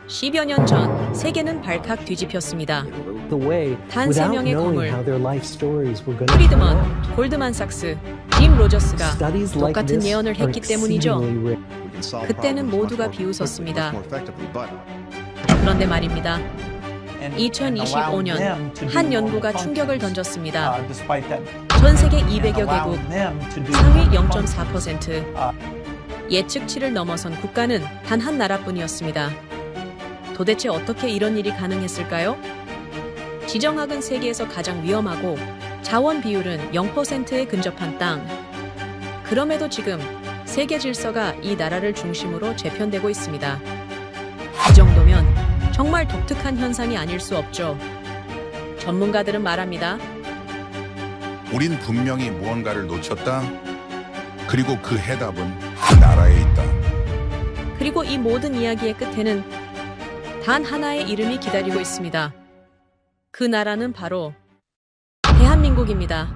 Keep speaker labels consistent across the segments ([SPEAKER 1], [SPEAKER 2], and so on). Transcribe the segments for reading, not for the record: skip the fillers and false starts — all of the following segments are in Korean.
[SPEAKER 1] 10여 년 전 세계는 발칵 뒤집혔습니다. 단 3명의 거물, 프리드먼, 골드만삭스, 짐 로저스가 똑같은 예언을 했기 때문이죠. 그때는 모두가 비웃었습니다. 그런데 말입니다. 2025년 한 연구가 충격을 던졌습니다. 전 세계 200여 개국, 상위 0.4%, 예측치를 넘어선 국가는 단 한 나라뿐이었습니다. 도대체 어떻게 이런 일이 가능했을까요? 지정학은 세계에서 가장 위험하고 자원 비율은 0%에 근접한 땅. 그럼에도 지금 세계 질서가 이 나라를 중심으로 재편되고 있습니다. 이 정도면 정말 독특한 현상이 아닐 수 없죠. 전문가들은 말합니다.
[SPEAKER 2] 우린 분명히 무언가를 놓쳤다. 그리고 그 해답은 그 나라에 있다.
[SPEAKER 1] 그리고 이 모든 이야기의 끝에는 단 하나의 이름이 기다리고 있습니다. 그 나라는 바로 대한민국입니다.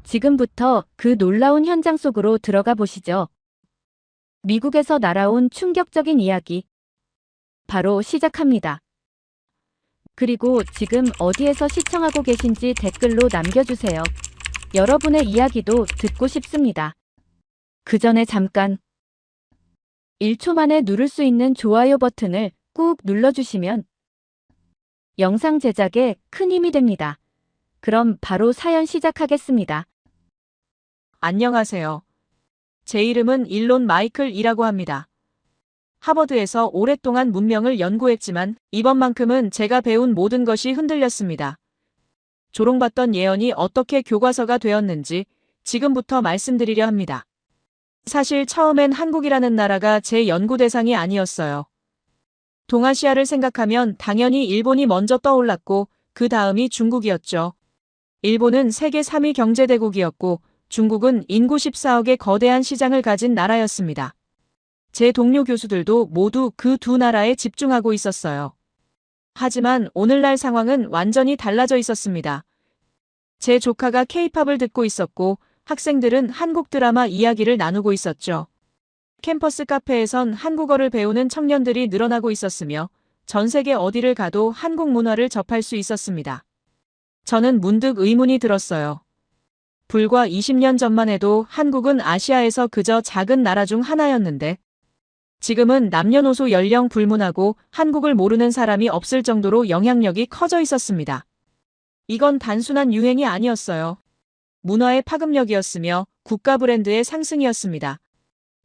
[SPEAKER 3] 지금부터 그 놀라운 현장 속으로 들어가 보시죠. 미국에서 날아온 충격적인 이야기. 바로 시작합니다. 그리고 지금 어디에서 시청하고 계신지 댓글로 남겨주세요. 여러분의 이야기도 듣고 싶습니다. 그 전에 잠깐 1초 만에 누를 수 있는 좋아요 버튼을 꾹 눌러주시면 영상 제작에 큰 힘이 됩니다. 그럼 바로 사연 시작하겠습니다.
[SPEAKER 4] 안녕하세요. 제 이름은 일론 마이클이라고 합니다. 하버드에서 오랫동안 문명을 연구했지만 이번만큼은 제가 배운 모든 것이 흔들렸습니다. 조롱받던 예언이 어떻게 교과서가 되었는지 지금부터 말씀드리려 합니다. 사실 처음엔 한국이라는 나라가 제 연구 대상이 아니었어요. 동아시아를 생각하면 당연히 일본이 먼저 떠올랐고 그 다음이 중국이었죠. 일본은 세계 3위 경제대국이었고 중국은 인구 14억의 거대한 시장을 가진 나라였습니다. 제 동료 교수들도 모두 그 두 나라에 집중하고 있었어요. 하지만 오늘날 상황은 완전히 달라져 있었습니다. 제 조카가 K-팝을 듣고 있었고 학생들은 한국 드라마 이야기를 나누고 있었죠. 캠퍼스 카페에선 한국어를 배우는 청년들이 늘어나고 있었으며 전 세계 어디를 가도 한국 문화를 접할 수 있었습니다. 저는 문득 의문이 들었어요. 불과 20년 전만 해도 한국은 아시아에서 그저 작은 나라 중 하나였는데 지금은 남녀노소 연령 불문하고 한국을 모르는 사람이 없을 정도로 영향력이 커져 있었습니다. 이건 단순한 유행이 아니었어요. 문화의 파급력이었으며 국가 브랜드의 상승이었습니다.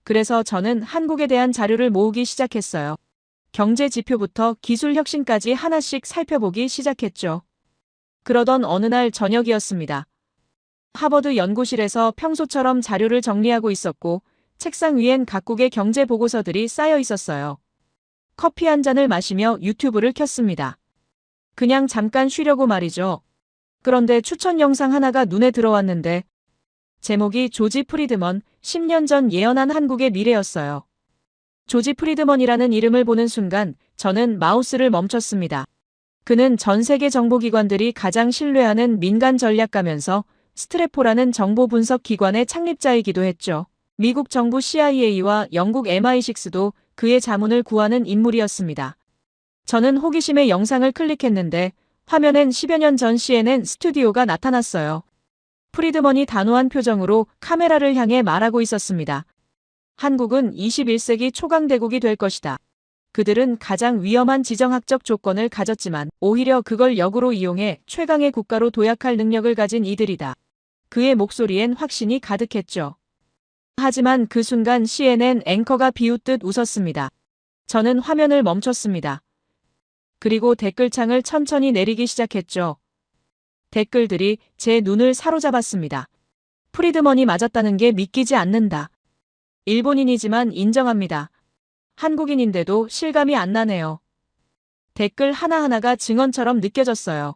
[SPEAKER 4] 그래서 저는 한국에 대한 자료를 모으기 시작했어요. 경제 지표부터 기술 혁신까지 하나씩 살펴보기 시작했죠. 그러던 어느 날 저녁이었습니다. 하버드 연구실에서 평소처럼 자료를 정리하고 있었고 책상 위엔 각국의 경제 보고서들이 쌓여 있었어요. 커피 한 잔을 마시며 유튜브를 켰습니다. 그냥 잠깐 쉬려고 말이죠. 그런데 추천 영상 하나가 눈에 들어왔는데 제목이 조지 프리드먼 10년 전 예언한 한국의 미래였어요. 조지 프리드먼이라는 이름을 보는 순간 저는 마우스를 멈췄습니다. 그는 전 세계 정보기관들이 가장 신뢰하는 민간 전략가면서 스트래포라는 정보 분석 기관의 창립자이기도 했죠. 미국 정부 CIA와 영국 MI6도 그의 자문을 구하는 인물이었습니다. 저는 호기심에 영상을 클릭했는데 화면엔 10여 년 전 CNN 스튜디오가 나타났어요. 프리드먼이 단호한 표정으로 카메라를 향해 말하고 있었습니다. 한국은 21세기 초강대국이 될 것이다. 그들은 가장 위험한 지정학적 조건을 가졌지만 오히려 그걸 역으로 이용해 최강의 국가로 도약할 능력을 가진 이들이다. 그의 목소리엔 확신이 가득했죠. 하지만 그 순간 CNN 앵커가 비웃듯 웃었습니다. 저는 화면을 멈췄습니다. 그리고 댓글창을 천천히 내리기 시작했죠. 댓글들이 제 눈을 사로잡았습니다. 프리드먼이 맞았다는 게 믿기지 않는다. 일본인이지만 인정합니다. 한국인인데도 실감이 안 나네요. 댓글 하나하나가 증언처럼 느껴졌어요.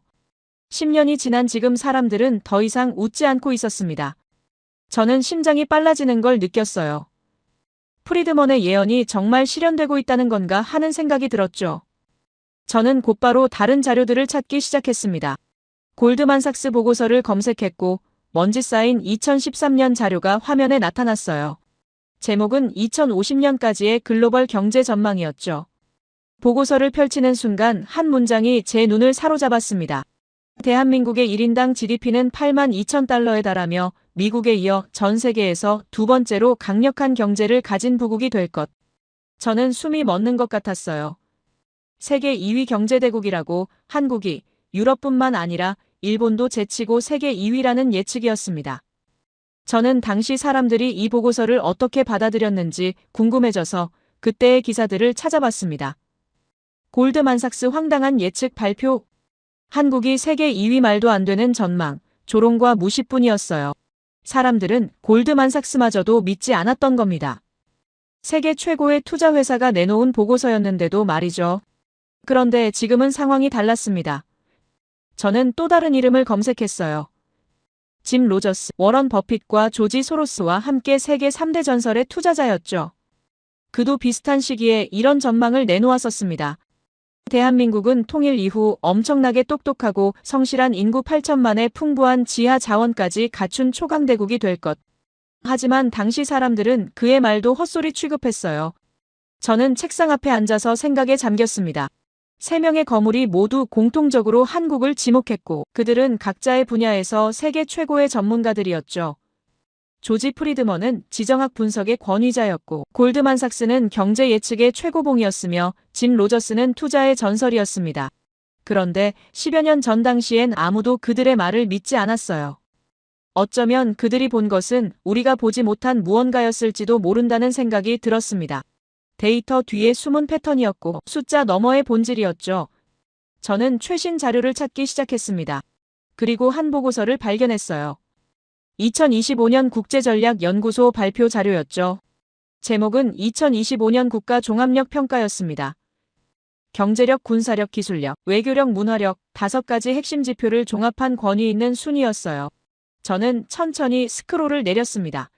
[SPEAKER 4] 10년이 지난 지금 사람들은 더 이상 웃지 않고 있었습니다. 저는 심장이 빨라지는 걸 느꼈어요. 프리드먼의 예언이 정말 실현되고 있다는 건가 하는 생각이 들었죠. 저는 곧바로 다른 자료들을 찾기 시작했습니다. 골드만삭스 보고서를 검색했고 먼지 쌓인 2013년 자료가 화면에 나타났어요. 제목은 2050년까지의 글로벌 경제 전망이었죠. 보고서를 펼치는 순간 한 문장이 제 눈을 사로잡았습니다. 대한민국의 1인당 GDP는 8만 2천 달러에 달하며 미국에 이어 전 세계에서 두 번째로 강력한 경제를 가진 부국이 될 것. 저는 숨이 멎는 것 같았어요. 세계 2위 경제대국이라고 한국이 유럽뿐만 아니라 일본도 제치고 세계 2위라는 예측이었습니다. 저는 당시 사람들이 이 보고서를 어떻게 받아들였는지 궁금해져서 그때의 기사들을 찾아봤습니다. 골드만삭스 황당한 예측 발표. 한국이 세계 2위 말도 안 되는 전망, 조롱과 무시뿐이었어요. 사람들은 골드만삭스마저도 믿지 않았던 겁니다. 세계 최고의 투자 회사가 내놓은 보고서였는데도 말이죠. 그런데 지금은 상황이 달랐습니다. 저는 또 다른 이름을 검색했어요. 짐 로저스, 워런 버핏과 조지 소로스와 함께 세계 3대 전설의 투자자였죠. 그도 비슷한 시기에 이런 전망을 내놓았었습니다. 대한민국은 통일 이후 엄청나게 똑똑하고 성실한 인구 8천만의 풍부한 지하 자원까지 갖춘 초강대국이 될 것. 하지만 당시 사람들은 그의 말도 헛소리 취급했어요. 저는 책상 앞에 앉아서 생각에 잠겼습니다. 3명의 거물이 모두 공통적으로 한국을 지목했고 그들은 각자의 분야에서 세계 최고의 전문가들이었죠. 조지 프리드먼은 지정학 분석의 권위자였고 골드만삭스는 경제 예측의 최고봉이었으며 짐 로저스는 투자의 전설이었습니다. 그런데 10여 년 전 당시엔 아무도 그들의 말을 믿지 않았어요. 어쩌면 그들이 본 것은 우리가 보지 못한 무언가였을지도 모른다는 생각이 들었습니다. 데이터 뒤에 숨은 패턴이었고 숫자 너머의 본질이었죠. 저는 최신 자료를 찾기 시작했습니다. 그리고 한 보고서를 발견했어요. 2025년 국제전략연구소 발표 자료였죠. 제목은 2025년 국가종합력 평가였습니다. 경제력, 군사력, 기술력, 외교력, 문화력 5가지 핵심 지표를 종합한 권위 있는 순위였어요. 저는 천천히 스크롤을 내렸습니다.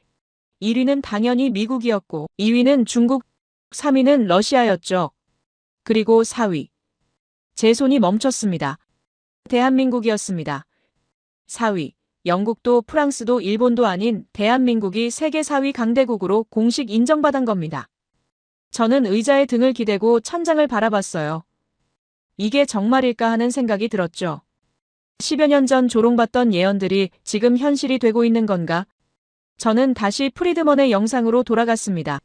[SPEAKER 4] 1위는 당연히 미국이었고 2위는 중국, 3위는 러시아였죠. 그리고 4위. 제 손이 멈췄습니다. 대한민국이었습니다. 4위. 영국도 프랑스도 일본도 아닌 대한민국이 세계 4위 강대국으로 공식 인정받은 겁니다. 저는 의자에 등을 기대고 천장을 바라봤어요. 이게 정말일까 하는 생각이 들었죠. 10여 년 전 조롱받던 예언들이 지금 현실이 되고 있는 건가? 저는 다시 프리드먼의 영상으로 돌아갔습니다.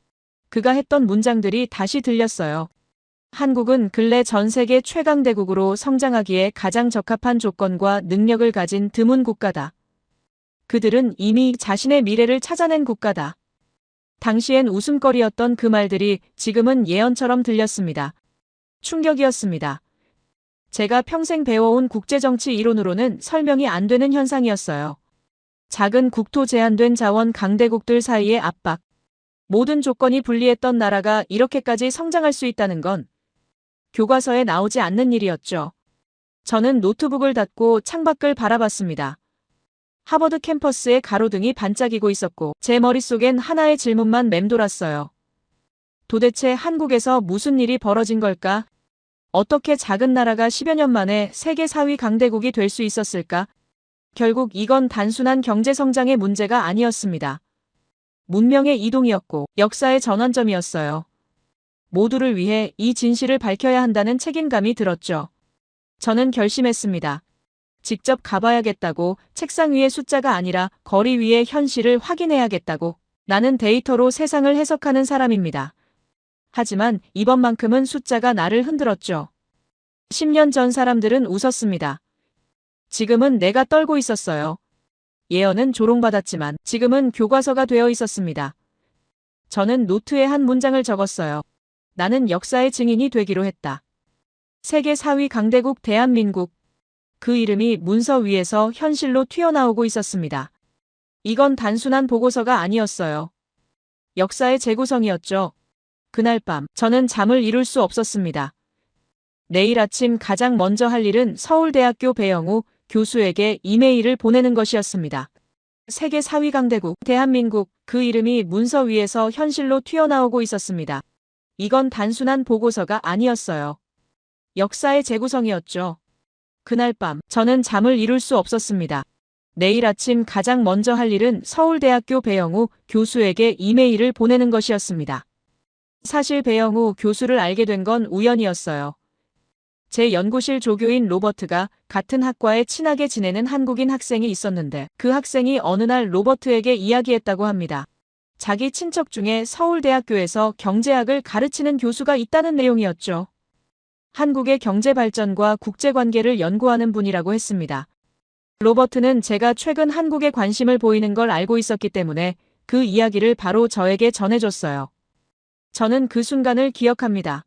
[SPEAKER 4] 그가 했던 문장들이 다시 들렸어요. 한국은 근래 전 세계 최강대국으로 성장하기에 가장 적합한 조건과 능력을 가진 드문 국가다. 그들은 이미 자신의 미래를 찾아낸 국가다. 당시엔 웃음거리였던 그 말들이 지금은 예언처럼 들렸습니다. 충격이었습니다. 제가 평생 배워온 국제정치 이론으로는 설명이 안 되는 현상이었어요. 작은 국토 제한된 자원 강대국들 사이의 압박. 모든 조건이 불리했던 나라가 이렇게까지 성장할 수 있다는 건 교과서에 나오지 않는 일이었죠. 저는 노트북을 닫고 창밖을 바라봤습니다. 하버드 캠퍼스의 가로등이 반짝이고 있었고 제 머릿속엔 하나의 질문만 맴돌았어요. 도대체 한국에서 무슨 일이 벌어진 걸까? 어떻게 작은 나라가 10여 년 만에 세계 4위 강대국이 될 수 있었을까? 결국 이건 단순한 경제성장의 문제가 아니었습니다. 문명의 이동이었고 역사의 전환점이었어요. 모두를 위해 이 진실을 밝혀야 한다는 책임감이 들었죠. 저는 결심했습니다. 직접 가봐야겠다고, 책상 위의 숫자가 아니라 거리 위의 현실을 확인해야겠다고. 나는 데이터로 세상을 해석하는 사람입니다. 하지만 이번만큼은 숫자가 나를 흔들었죠. 10년 전 사람들은 웃었습니다. 지금은 내가 떨고 있었어요. 예언은 조롱받았지만 지금은 교과서가 되어 있었습니다. 저는 노트에 한 문장을 적었어요. 나는 역사의 증인이 되기로 했다. 세계 4위 강대국 대한민국. 그 이름이 문서 위에서 현실로 튀어나오고 있었습니다. 이건 단순한 보고서가 아니었어요. 역사의 재구성이었죠. 그날 밤 저는 잠을 이룰 수 없었습니다. 내일 아침 가장 먼저 할 일은 서울대학교 배영우 교수에게 이메일을 보내는 것이었습니다. 세계 4위 강대국 대한민국, 그 이름이 문서 위에서 현실로 튀어나오고 있었습니다. 이건 단순한 보고서가 아니었어요. 역사의 재구성이었죠. 그날 밤 저는 잠을 이룰 수 없었습니다. 내일 아침 가장 먼저 할 일은 서울대학교 배영우 교수에게 이메일을 보내는 것이었습니다. 사실 배영우 교수를 알게 된 건 우연이었어요. 제 연구실 조교인 로버트가 같은 학과에 친하게 지내는 한국인 학생이 있었는데 그 학생이 어느 날 로버트에게 이야기했다고 합니다. 자기 친척 중에 서울대학교에서 경제학을 가르치는 교수가 있다는 내용이었죠. 한국의 경제 발전과 국제관계를 연구하는 분이라고 했습니다. 로버트는 제가 최근 한국에 관심을 보이는 걸 알고 있었기 때문에 그 이야기를 바로 저에게 전해줬어요. 저는 그 순간을 기억합니다.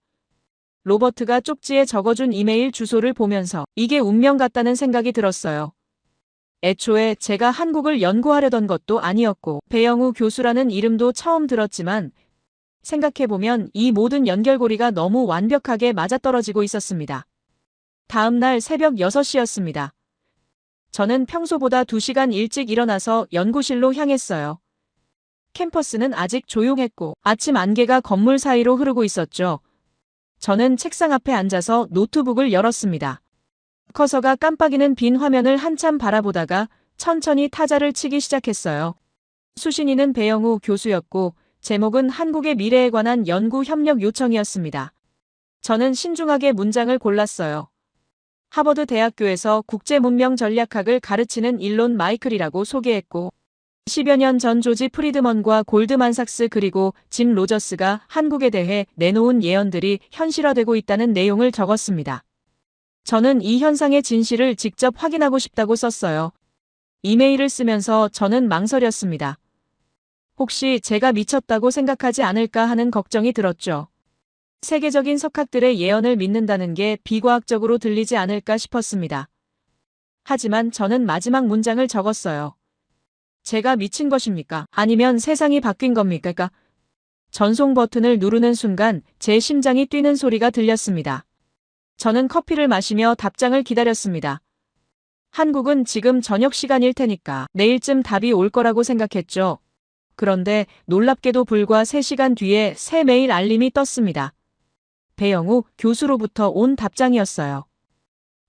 [SPEAKER 4] 로버트가 쪽지에 적어준 이메일 주소를 보면서 이게 운명 같다는 생각이 들었어요. 애초에 제가 한국을 연구하려던 것도 아니었고 배영우 교수라는 이름도 처음 들었지만 생각해보면 이 모든 연결고리가 너무 완벽하게 맞아떨어지고 있었습니다. 다음 날 새벽 6시였습니다. 저는 평소보다 2시간 일찍 일어나서 연구실로 향했어요. 캠퍼스는 아직 조용했고 아침 안개가 건물 사이로 흐르고 있었죠. 저는 책상 앞에 앉아서 노트북을 열었습니다. 커서가 깜빡이는 빈 화면을 한참 바라보다가 천천히 타자를 치기 시작했어요. 수신인은 배영우 교수였고 제목은 한국의 미래에 관한 연구 협력 요청이었습니다. 저는 신중하게 문장을 골랐어요. 하버드 대학교에서 국제문명 전략학을 가르치는 일론 마이클이라고 소개했고 10여 년 전 조지 프리드먼과 골드만삭스 그리고 짐 로저스가 한국에 대해 내놓은 예언들이 현실화되고 있다는 내용을 적었습니다. 저는 이 현상의 진실을 직접 확인하고 싶다고 썼어요. 이메일을 쓰면서 저는 망설였습니다. 혹시 제가 미쳤다고 생각하지 않을까 하는 걱정이 들었죠. 세계적인 석학들의 예언을 믿는다는 게 비과학적으로 들리지 않을까 싶었습니다. 하지만 저는 마지막 문장을 적었어요. 제가 미친 것입니까? 아니면 세상이 바뀐 겁니까? 전송 버튼을 누르는 순간 제 심장이 뛰는 소리가 들렸습니다. 저는 커피를 마시며 답장을 기다렸습니다. 한국은 지금 저녁 시간일 테니까 내일쯤 답이 올 거라고 생각했죠. 그런데 놀랍게도 불과 3시간 뒤에 새 메일 알림이 떴습니다. 배영우 교수로부터 온 답장이었어요.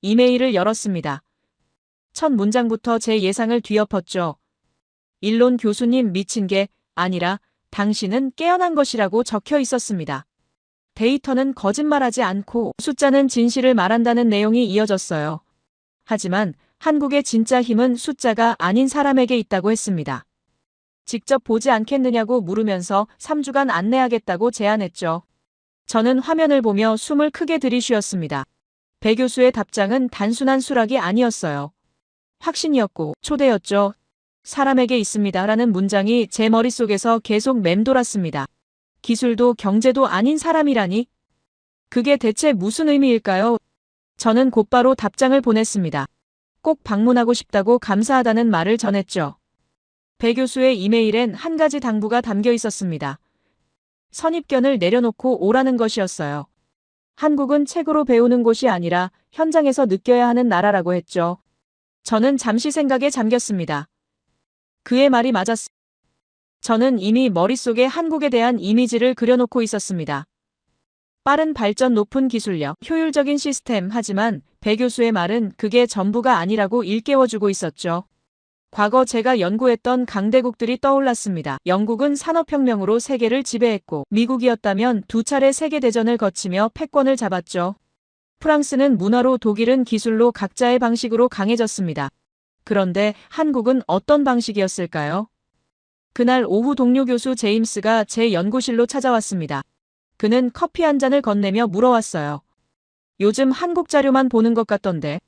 [SPEAKER 4] 이메일을 열었습니다. 첫 문장부터 제 예상을 뒤엎었죠. 일론 교수님 미친 게 아니라 당신은 깨어난 것이라고 적혀 있었습니다. 데이터는 거짓말하지 않고 숫자는 진실을 말한다는 내용이 이어졌어요. 하지만 한국의 진짜 힘은 숫자가 아닌 사람에게 있다고 했습니다. 직접 보지 않겠느냐고 물으면서 3주간 안내하겠다고 제안했죠. 저는 화면을 보며 숨을 크게 들이쉬었습니다. 배 교수의 답장은 단순한 수락이 아니었어요. 확신이었고 초대였죠. 사람에게 있습니다라는 문장이 제 머릿속에서 계속 맴돌았습니다. 기술도 경제도 아닌 사람이라니? 그게 대체 무슨 의미일까요? 저는 곧바로 답장을 보냈습니다. 꼭 방문하고 싶다고 감사하다는 말을 전했죠. 배 교수의 이메일엔 한 가지 당부가 담겨 있었습니다. 선입견을 내려놓고 오라는 것이었어요. 한국은 책으로 배우는 곳이 아니라 현장에서 느껴야 하는 나라라고 했죠. 저는 잠시 생각에 잠겼습니다. 그의 말이 맞았습니다. 저는 이미 머릿속에 한국에 대한 이미지를 그려놓고 있었습니다. 빠른 발전, 높은 기술력, 효율적인 시스템. 하지만 배 교수의 말은 그게 전부가 아니라고 일깨워주고 있었죠. 과거 제가 연구했던 강대국들이 떠올랐습니다. 영국은 산업혁명으로 세계를 지배했고 미국이었다면 2차례 세계대전을 거치며 패권을 잡았죠. 프랑스는 문화로, 독일은 기술로 각자의 방식으로 강해졌습니다. 그런데 한국은 어떤 방식이었을까요? 그날 오후 동료 교수 제임스가 제 연구실로 찾아왔습니다. 그는 커피 한 잔을 건네며 물어왔어요. 요즘 한국 자료만 보는 것 같던데.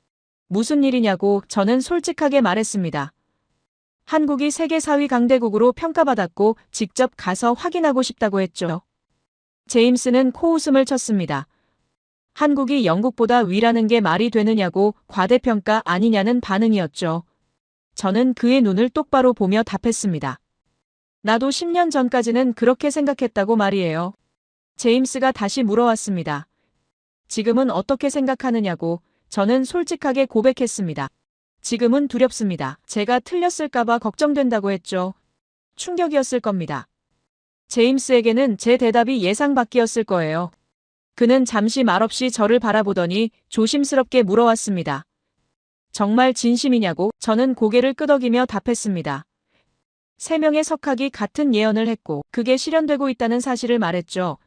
[SPEAKER 4] 무슨 일이냐고 저는 솔직하게 말했습니다. 한국이 세계 4위 강대국으로 평가받았고 직접 가서 확인하고 싶다고 했죠. 제임스는 코웃음을 쳤습니다. 한국이 영국보다 위라는 게 말이 되느냐고, 과대평가 아니냐는 반응이었죠. 저는 그의 눈을 똑바로 보며 답했습니다. 나도 10년 전까지는 그렇게 생각했다고 말이에요. 제임스가 다시 물어왔습니다. 지금은 어떻게 생각하느냐고. 저는 솔직하게 고백했습니다. 지금은 두렵습니다. 제가 틀렸을까봐 걱정된다고 했죠. 충격이었을 겁니다. 제임스에게는 제 대답이 예상 밖이었을 거예요. 그는 잠시 말없이 저를 바라보더니 조심스럽게 물어왔습니다. 정말 진심이냐고. 저는 고개를 끄덕이며 답했습니다. 3명의 석학이 같은 예언을 했고 그게 실현되고 있다는 사실을 말했죠.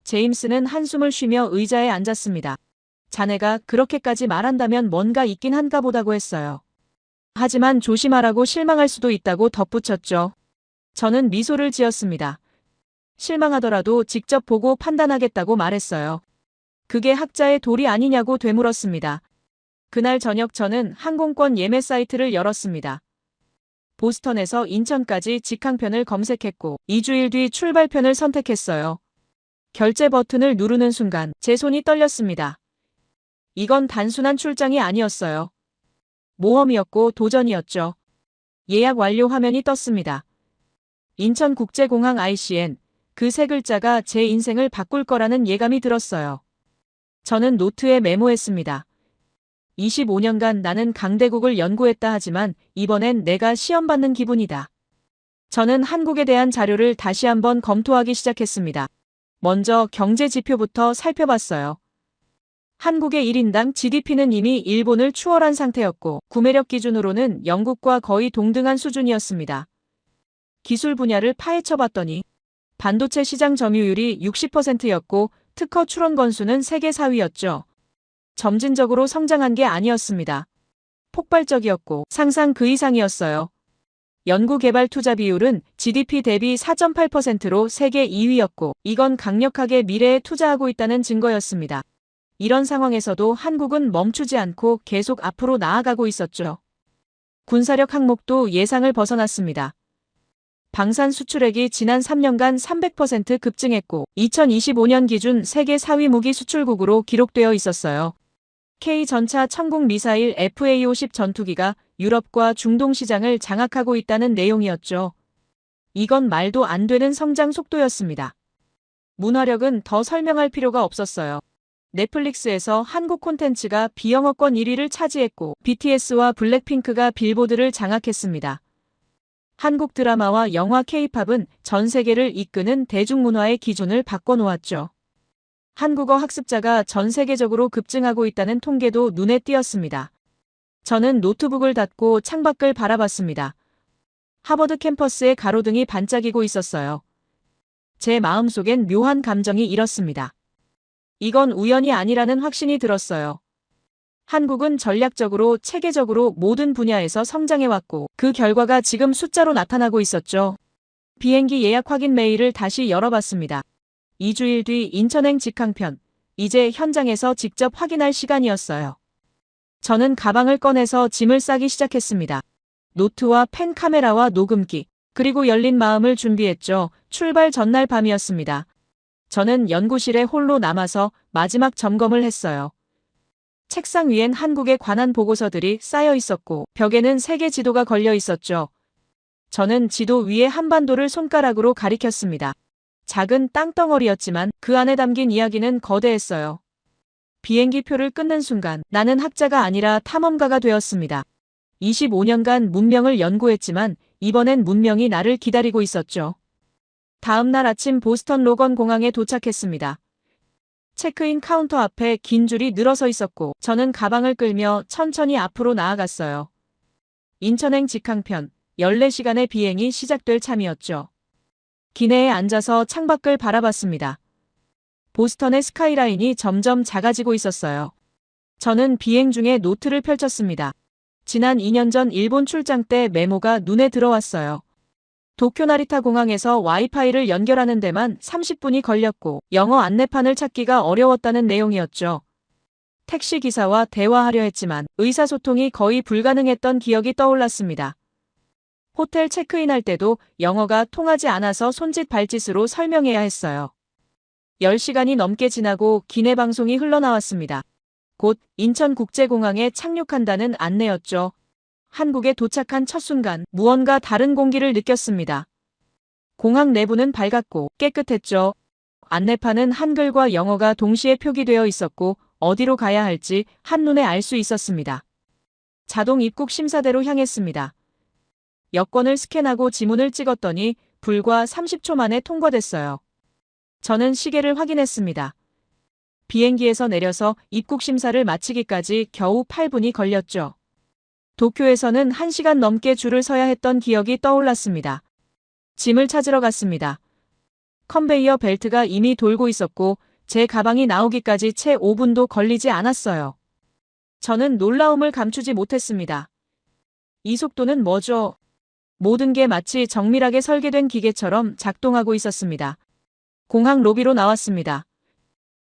[SPEAKER 4] 제임스는 한숨을 쉬며 의자에 앉았습니다. 자네가 그렇게까지 말한다면 뭔가 있긴 한가 보다고 했어요. 하지만 조심하라고 실망할 수도 있다고 덧붙였죠. 저는 미소를 지었습니다. 실망하더라도 직접 보고 판단하겠다고 말했어요. 그게 학자의 도리 아니냐고 되물었습니다. 그날 저녁 저는 항공권 예매 사이트를 열었습니다. 보스턴에서 인천까지 직항편을 검색했고 2주일 뒤 출발편을 선택했어요. 결제 버튼을 누르는 순간 제 손이 떨렸습니다. 이건 단순한 출장이 아니었어요. 모험이었고 도전이었죠. 예약 완료 화면이 떴습니다. 인천국제공항 ICN, 그 세 글자가 제 인생을 바꿀 거라는 예감이 들었어요. 저는 노트에 메모했습니다. 25년간 나는 강대국을 연구했다 하지만 이번엔 내가 시험 받는 기분이다. 저는 한국에 대한 자료를 다시 한번 검토하기 시작했습니다. 먼저 경제 지표부터 살펴봤어요. 한국의 1인당 GDP는 이미 일본을 추월한 상태였고 구매력 기준으로는 영국과 거의 동등한 수준이었습니다. 기술 분야를 파헤쳐봤더니 반도체 시장 점유율이 60%였고 특허 출원 건수는 세계 4위였죠. 점진적으로 성장한 게 아니었습니다. 폭발적이었고 상상 그 이상이었어요. 연구개발 투자 비율은 GDP 대비 4.8%로 세계 2위였고 이건 강력하게 미래에 투자하고 있다는 증거였습니다. 이런 상황에서도 한국은 멈추지 않고 계속 앞으로 나아가고 있었죠. 군사력 항목도 예상을 벗어났습니다. 방산 수출액이 지난 3년간 300% 급증했고 2025년 기준 세계 4위 무기 수출국으로 기록되어 있었어요. K-전차 천국 미사일 FA-50 전투기가 유럽과 중동 시장을 장악하고 있다는 내용이었죠. 이건 말도 안 되는 성장 속도였습니다. 문화력은 더 설명할 필요가 없었어요. 넷플릭스에서 한국 콘텐츠가 비영어권 1위를 차지했고 BTS와 블랙핑크가 빌보드를 장악했습니다. 한국 드라마와 영화 K-팝은 전 세계를 이끄는 대중문화의 기준을 바꿔놓았죠. 한국어 학습자가 전 세계적으로 급증하고 있다는 통계도 눈에 띄었습니다. 저는 노트북을 닫고 창밖을 바라봤습니다. 하버드 캠퍼스의 가로등이 반짝이고 있었어요. 제 마음속엔 묘한 감정이 일었습니다. 이건 우연이 아니라는 확신이 들었어요. 한국은 전략적으로 체계적으로 모든 분야에서 성장해왔고 그 결과가 지금 숫자로 나타나고 있었죠. 비행기 예약 확인 메일을 다시 열어봤습니다. 2주일 뒤 인천행 직항편, 이제 현장에서 직접 확인할 시간이었어요. 저는 가방을 꺼내서 짐을 싸기 시작했습니다. 노트와 펜, 카메라와 녹음기, 그리고 열린 마음을 준비했죠. 출발 전날 밤이었습니다. 저는 연구실에 홀로 남아서 마지막 점검을 했어요. 책상 위엔 한국에 관한 보고서들이 쌓여 있었고 벽에는 세계 지도가 걸려 있었죠. 저는 지도 위에 한반도를 손가락으로 가리켰습니다. 작은 땅덩어리였지만 그 안에 담긴 이야기는 거대했어요. 비행기 표를 끊는 순간 나는 학자가 아니라 탐험가가 되었습니다. 25년간 문명을 연구했지만 이번엔 문명이 나를 기다리고 있었죠. 다음 날 아침 보스턴 로건 공항에 도착했습니다. 체크인 카운터 앞에 긴 줄이 늘어서 있었고 저는 가방을 끌며 천천히 앞으로 나아갔어요. 인천행 직항편, 14시간의 비행이 시작될 참이었죠. 기내에 앉아서 창밖을 바라봤습니다. 보스턴의 스카이라인이 점점 작아지고 있었어요. 저는 비행 중에 노트를 펼쳤습니다. 지난 2년 전 일본 출장 때 메모가 눈에 들어왔어요. 도쿄 나리타 공항에서 와이파이를 연결하는 데만 30분이 걸렸고 영어 안내판을 찾기가 어려웠다는 내용이었죠. 택시기사와 대화하려 했지만 의사소통이 거의 불가능했던 기억이 떠올랐습니다. 호텔 체크인할 때도 영어가 통하지 않아서 손짓 발짓으로 설명해야 했어요. 10시간이 넘게 지나고 기내 방송이 흘러나왔습니다. 곧 인천국제공항에 착륙한다는 안내였죠. 한국에 도착한 첫 순간 무언가 다른 공기를 느꼈습니다. 공항 내부는 밝았고 깨끗했죠. 안내판은 한글과 영어가 동시에 표기되어 있었고 어디로 가야 할지 한눈에 알 수 있었습니다. 자동 입국 심사대로 향했습니다. 여권을 스캔하고 지문을 찍었더니 불과 30초 만에 통과됐어요. 저는 시계를 확인했습니다. 비행기에서 내려서 입국 심사를 마치기까지 겨우 8분이 걸렸죠. 도쿄에서는 1시간 넘게 줄을 서야 했던 기억이 떠올랐습니다. 짐을 찾으러 갔습니다. 컨베이어 벨트가 이미 돌고 있었고 제 가방이 나오기까지 채 5분도 걸리지 않았어요. 저는 놀라움을 감추지 못했습니다. 이 속도는 뭐죠? 모든 게 마치 정밀하게 설계된 기계처럼 작동하고 있었습니다. 공항 로비로 나왔습니다.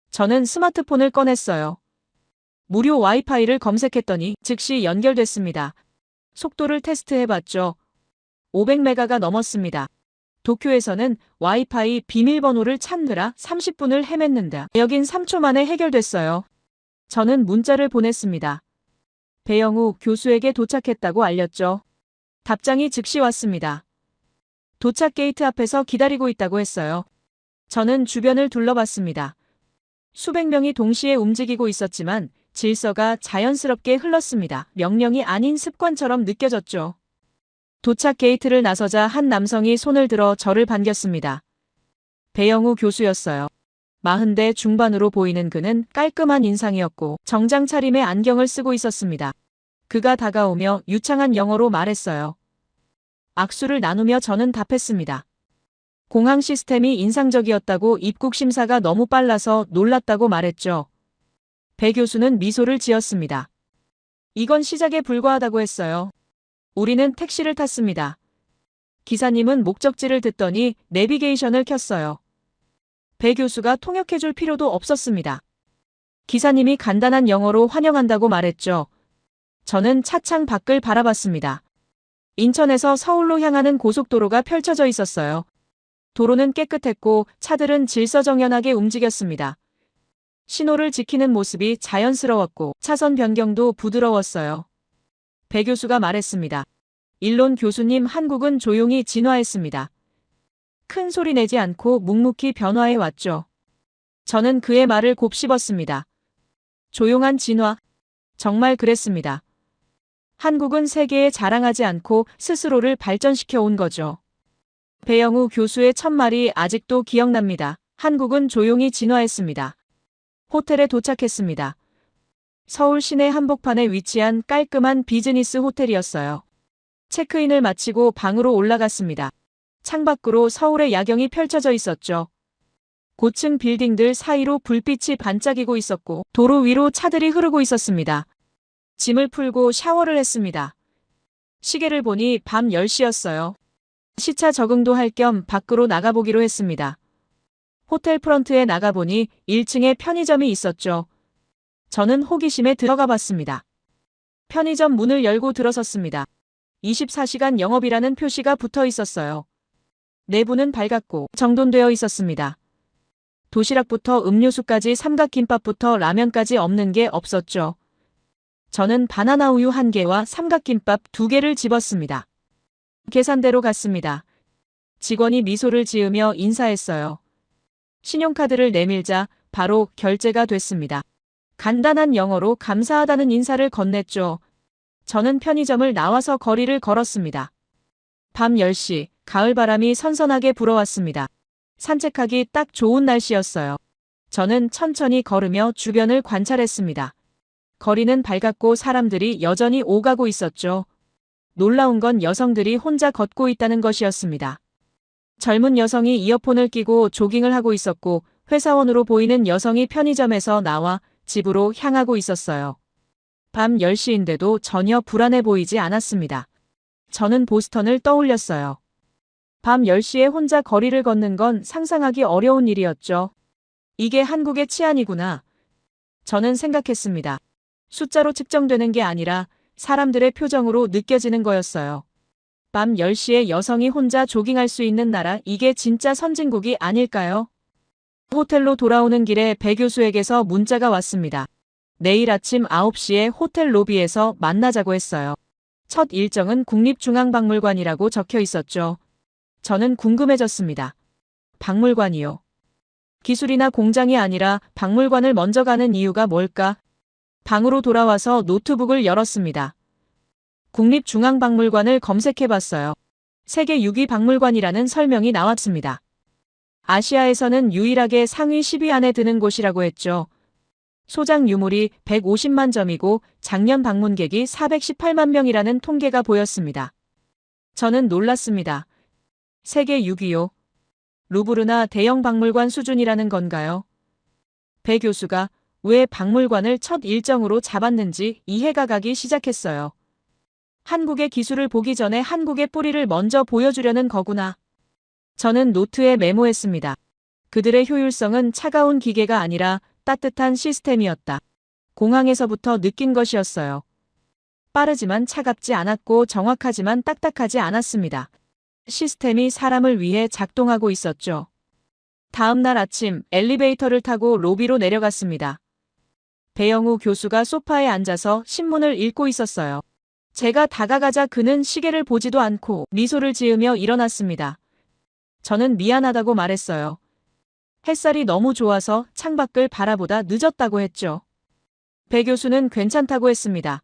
[SPEAKER 4] 저는 스마트폰을 꺼냈어요. 무료 와이파이를 검색했더니 즉시 연결됐습니다. 속도를 테스트해봤죠. 500메가가 넘었습니다. 도쿄에서는 와이파이 비밀번호를 찾느라 30분을 헤맸는데 여긴 3초 만에 해결됐어요. 저는 문자를 보냈습니다. 배영우 교수에게 도착했다고 알렸죠. 답장이 즉시 왔습니다. 도착 게이트 앞에서 기다리고 있다고 했어요. 저는 주변을 둘러봤습니다. 수백 명이 동시에 움직이고 있었지만 질서가 자연스럽게 흘렀습니다. 명령이 아닌 습관처럼 느껴졌죠. 도착 게이트를 나서자 한 남성이 손을 들어 저를 반겼습니다. 배영우 교수였어요. 40대 중반으로 보이는 그는 깔끔한 인상이었고 정장 차림에 안경을 쓰고 있었습니다. 그가 다가오며 유창한 영어로 말했어요. 악수를 나누며 저는 답했습니다. 공항 시스템이 인상적이었다고 입국 심사가 너무 빨라서 놀랐다고 말했죠. 배 교수는 미소를 지었습니다. 이건 시작에 불과하다고 했어요. 우리는 택시를 탔습니다. 기사님은 목적지를 듣더니 내비게이션을 켰어요. 배 교수가 통역해줄 필요도 없었습니다. 기사님이 간단한 영어로 환영한다고 말했죠. 저는 차창 밖을 바라봤습니다. 인천에서 서울로 향하는 고속도로가 펼쳐져 있었어요. 도로는 깨끗했고 차들은 질서정연하게 움직였습니다. 신호를 지키는 모습이 자연스러웠고 차선 변경도 부드러웠어요. 배 교수가 말했습니다. 일론 교수님, 한국은 조용히 진화했습니다. 큰 소리 내지 않고 묵묵히 변화해 왔죠. 저는 그의 말을 곱씹었습니다. 조용한 진화. 정말 그랬습니다. 한국은 세계에 자랑하지 않고 스스로를 발전시켜 온 거죠. 배영우 교수의 첫말이 아직도 기억납니다. 한국은 조용히 진화했습니다. 호텔에 도착했습니다. 서울 시내 한복판에 위치한 깔끔한 비즈니스 호텔이었어요. 체크인을 마치고 방으로 올라갔습니다. 창밖으로 서울의 야경이 펼쳐져 있었죠. 고층 빌딩들 사이로 불빛이 반짝이고 있었고 도로 위로 차들이 흐르고 있었습니다. 짐을 풀고 샤워를 했습니다. 시계를 보니 밤 10시였어요. 시차 적응도 할 겸 밖으로 나가보기로 했습니다. 호텔 프런트에 나가보니 1층에 편의점이 있었죠. 저는 호기심에 들어가 봤습니다. 편의점 문을 열고 들어섰습니다. 24시간 영업이라는 표시가 붙어 있었어요. 내부는 밝았고 정돈되어 있었습니다. 도시락부터 음료수까지 삼각김밥부터 라면까지 없는 게 없었죠. 저는 바나나 우유 1개와 삼각김밥 2개를 집었습니다. 계산대로 갔습니다. 직원이 미소를 지으며 인사했어요. 신용카드를 내밀자 바로 결제가 됐습니다. 간단한 영어로 감사하다는 인사를 건넸죠. 저는 편의점을 나와서 거리를 걸었습니다. 밤 10시, 가을바람이 선선하게 불어왔습니다. 산책하기 딱 좋은 날씨였어요. 저는 천천히 걸으며 주변을 관찰했습니다. 거리는 밝았고 사람들이 여전히 오가고 있었죠. 놀라운 건 여성들이 혼자 걷고 있다는 것이었습니다. 젊은 여성이 이어폰을 끼고 조깅을 하고 있었고 회사원으로 보이는 여성이 편의점에서 나와 집으로 향하고 있었어요. 밤 10시인데도 전혀 불안해 보이지 않았습니다. 저는 보스턴을 떠올렸어요. 밤 10시에 혼자 거리를 걷는 건 상상하기 어려운 일이었죠. 이게 한국의 치안이구나. 저는 생각했습니다. 숫자로 측정되는 게 아니라 사람들의 표정으로 느껴지는 거였어요. 밤 10시에 여성이 혼자 조깅할 수 있는 나라, 이게 진짜 선진국이 아닐까요? 호텔로 돌아오는 길에 배 교수에게서 문자가 왔습니다. 내일 아침 9시에 호텔 로비에서 만나자고 했어요. 첫 일정은 국립중앙박물관이라고 적혀 있었죠. 저는 궁금해졌습니다. 박물관이요. 기술이나 공장이 아니라 박물관을 먼저 가는 이유가 뭘까? 방으로 돌아와서 노트북을 열었습니다. 국립중앙박물관을 검색해봤어요. 세계 6위 박물관이라는 설명이 나왔습니다. 아시아에서는 유일하게 상위 10위 안에 드는 곳이라고 했죠. 소장 유물이 150만 점이고 작년 방문객이 418만 명이라는 통계가 보였습니다. 저는 놀랐습니다. 세계 6위요. 루브르나 대형 박물관 수준이라는 건가요? 배 교수가 왜 박물관을 첫 일정으로 잡았는지 이해가 가기 시작했어요. 한국의 기술을 보기 전에 한국의 뿌리를 먼저 보여주려는 거구나. 저는 노트에 메모했습니다. 그들의 효율성은 차가운 기계가 아니라 따뜻한 시스템이었다. 공항에서부터 느낀 것이었어요. 빠르지만 차갑지 않았고 정확하지만 딱딱하지 않았습니다. 시스템이 사람을 위해 작동하고 있었죠. 다음 날 아침 엘리베이터를 타고 로비로 내려갔습니다. 배영우 교수가 소파에 앉아서 신문을 읽고 있었어요. 제가 다가가자 그는 시계를 보지도 않고 미소를 지으며 일어났습니다. 저는 미안하다고 말했어요. 햇살이 너무 좋아서 창밖을 바라보다 늦었다고 했죠. 배 교수는 괜찮다고 했습니다.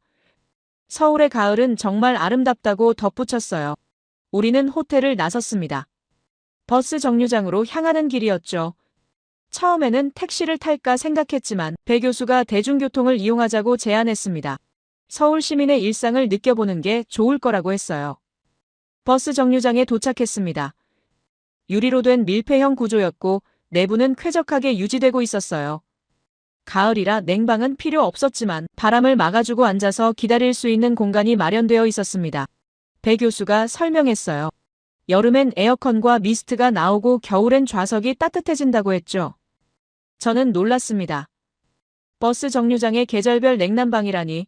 [SPEAKER 4] 서울의 가을은 정말 아름답다고 덧붙였어요. 우리는 호텔을 나섰습니다. 버스 정류장으로 향하는 길이었죠. 처음에는 택시를 탈까 생각했지만 배 교수가 대중교통을 이용하자고 제안했습니다. 서울 시민의 일상을 느껴보는 게 좋을 거라고 했어요. 버스 정류장에 도착했습니다. 유리로 된 밀폐형 구조였고 내부는 쾌적하게 유지되고 있었어요. 가을이라 냉방은 필요 없었지만 바람을 막아주고 앉아서 기다릴 수 있는 공간이 마련되어 있었습니다. 배 교수가 설명했어요. 여름엔 에어컨과 미스트가 나오고 겨울엔 좌석이 따뜻해진다고 했죠. 저는 놀랐습니다. 버스 정류장에 계절별 냉난방이라니.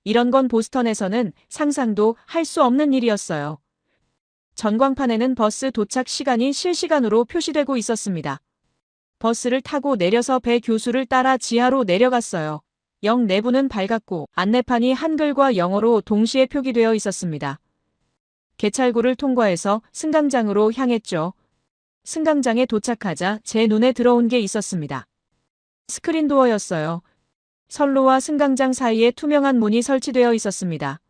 [SPEAKER 4] 이런 건 보스턴에서는 상상도 할 수 없는 일이었어요. 전광판에는 버스 도착 시간이 실시간으로 표시되고 있었습니다. 버스를 타고 내려서 배 교수를 따라 지하로 내려갔어요. 역 내부는 밝았고 안내판이 한글과 영어로 동시에 표기되어 있었습니다. 개찰구를 통과해서 승강장으로 향했죠. 승강장에 도착하자 제 눈에 들어온 게 있었습니다. 스크린도어였어요. 선로와 승강장 사이에 투명한 문이 설치되어 있었습니다.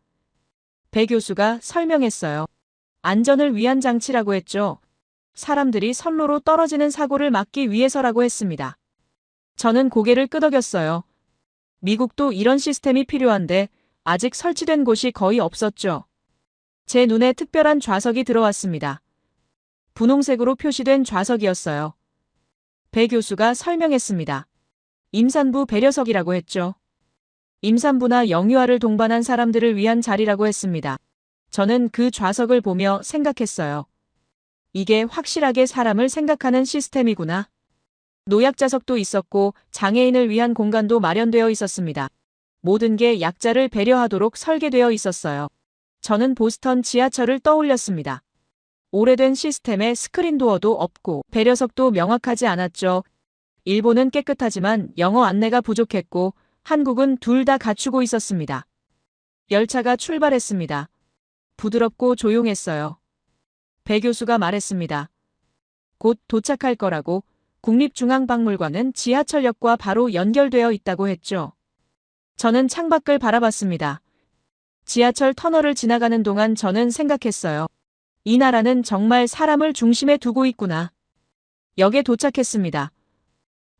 [SPEAKER 4] 배 교수가 설명했어요. 안전을 위한 장치라고 했죠. 사람들이 선로로 떨어지는 사고를 막기 위해서라고 했습니다. 저는 고개를 끄덕였어요. 미국도 이런 시스템이 필요한데 아직 설치된 곳이 거의 없었죠. 제 눈에 특별한 좌석이 들어왔습니다. 분홍색으로 표시된 좌석이었어요. 배 교수가 설명했습니다. 임산부 배려석이라고 했죠. 임산부나 영유아를 동반한 사람들을 위한 자리라고 했습니다. 저는 그 좌석을 보며 생각했어요. 이게 확실하게 사람을 생각하는 시스템이구나. 노약자석도 있었고 장애인을 위한 공간도 마련되어 있었습니다. 모든 게 약자를 배려하도록 설계되어 있었어요. 저는 보스턴 지하철을 떠올렸습니다. 오래된 시스템에 스크린도어도 없고 배려석도 명확하지 않았죠. 일본은 깨끗하지만 영어 안내가 부족했고 한국은 둘 다 갖추고 있었습니다. 열차가 출발했습니다. 부드럽고 조용했어요. 배 교수가 말했습니다. 곧 도착할 거라고. 국립중앙박물관은 지하철역과 바로 연결되어 있다고 했죠. 저는 창밖을 바라봤습니다. 지하철 터널을 지나가는 동안 저는 생각했어요. 이 나라는 정말 사람을 중심에 두고 있구나. 역에 도착했습니다.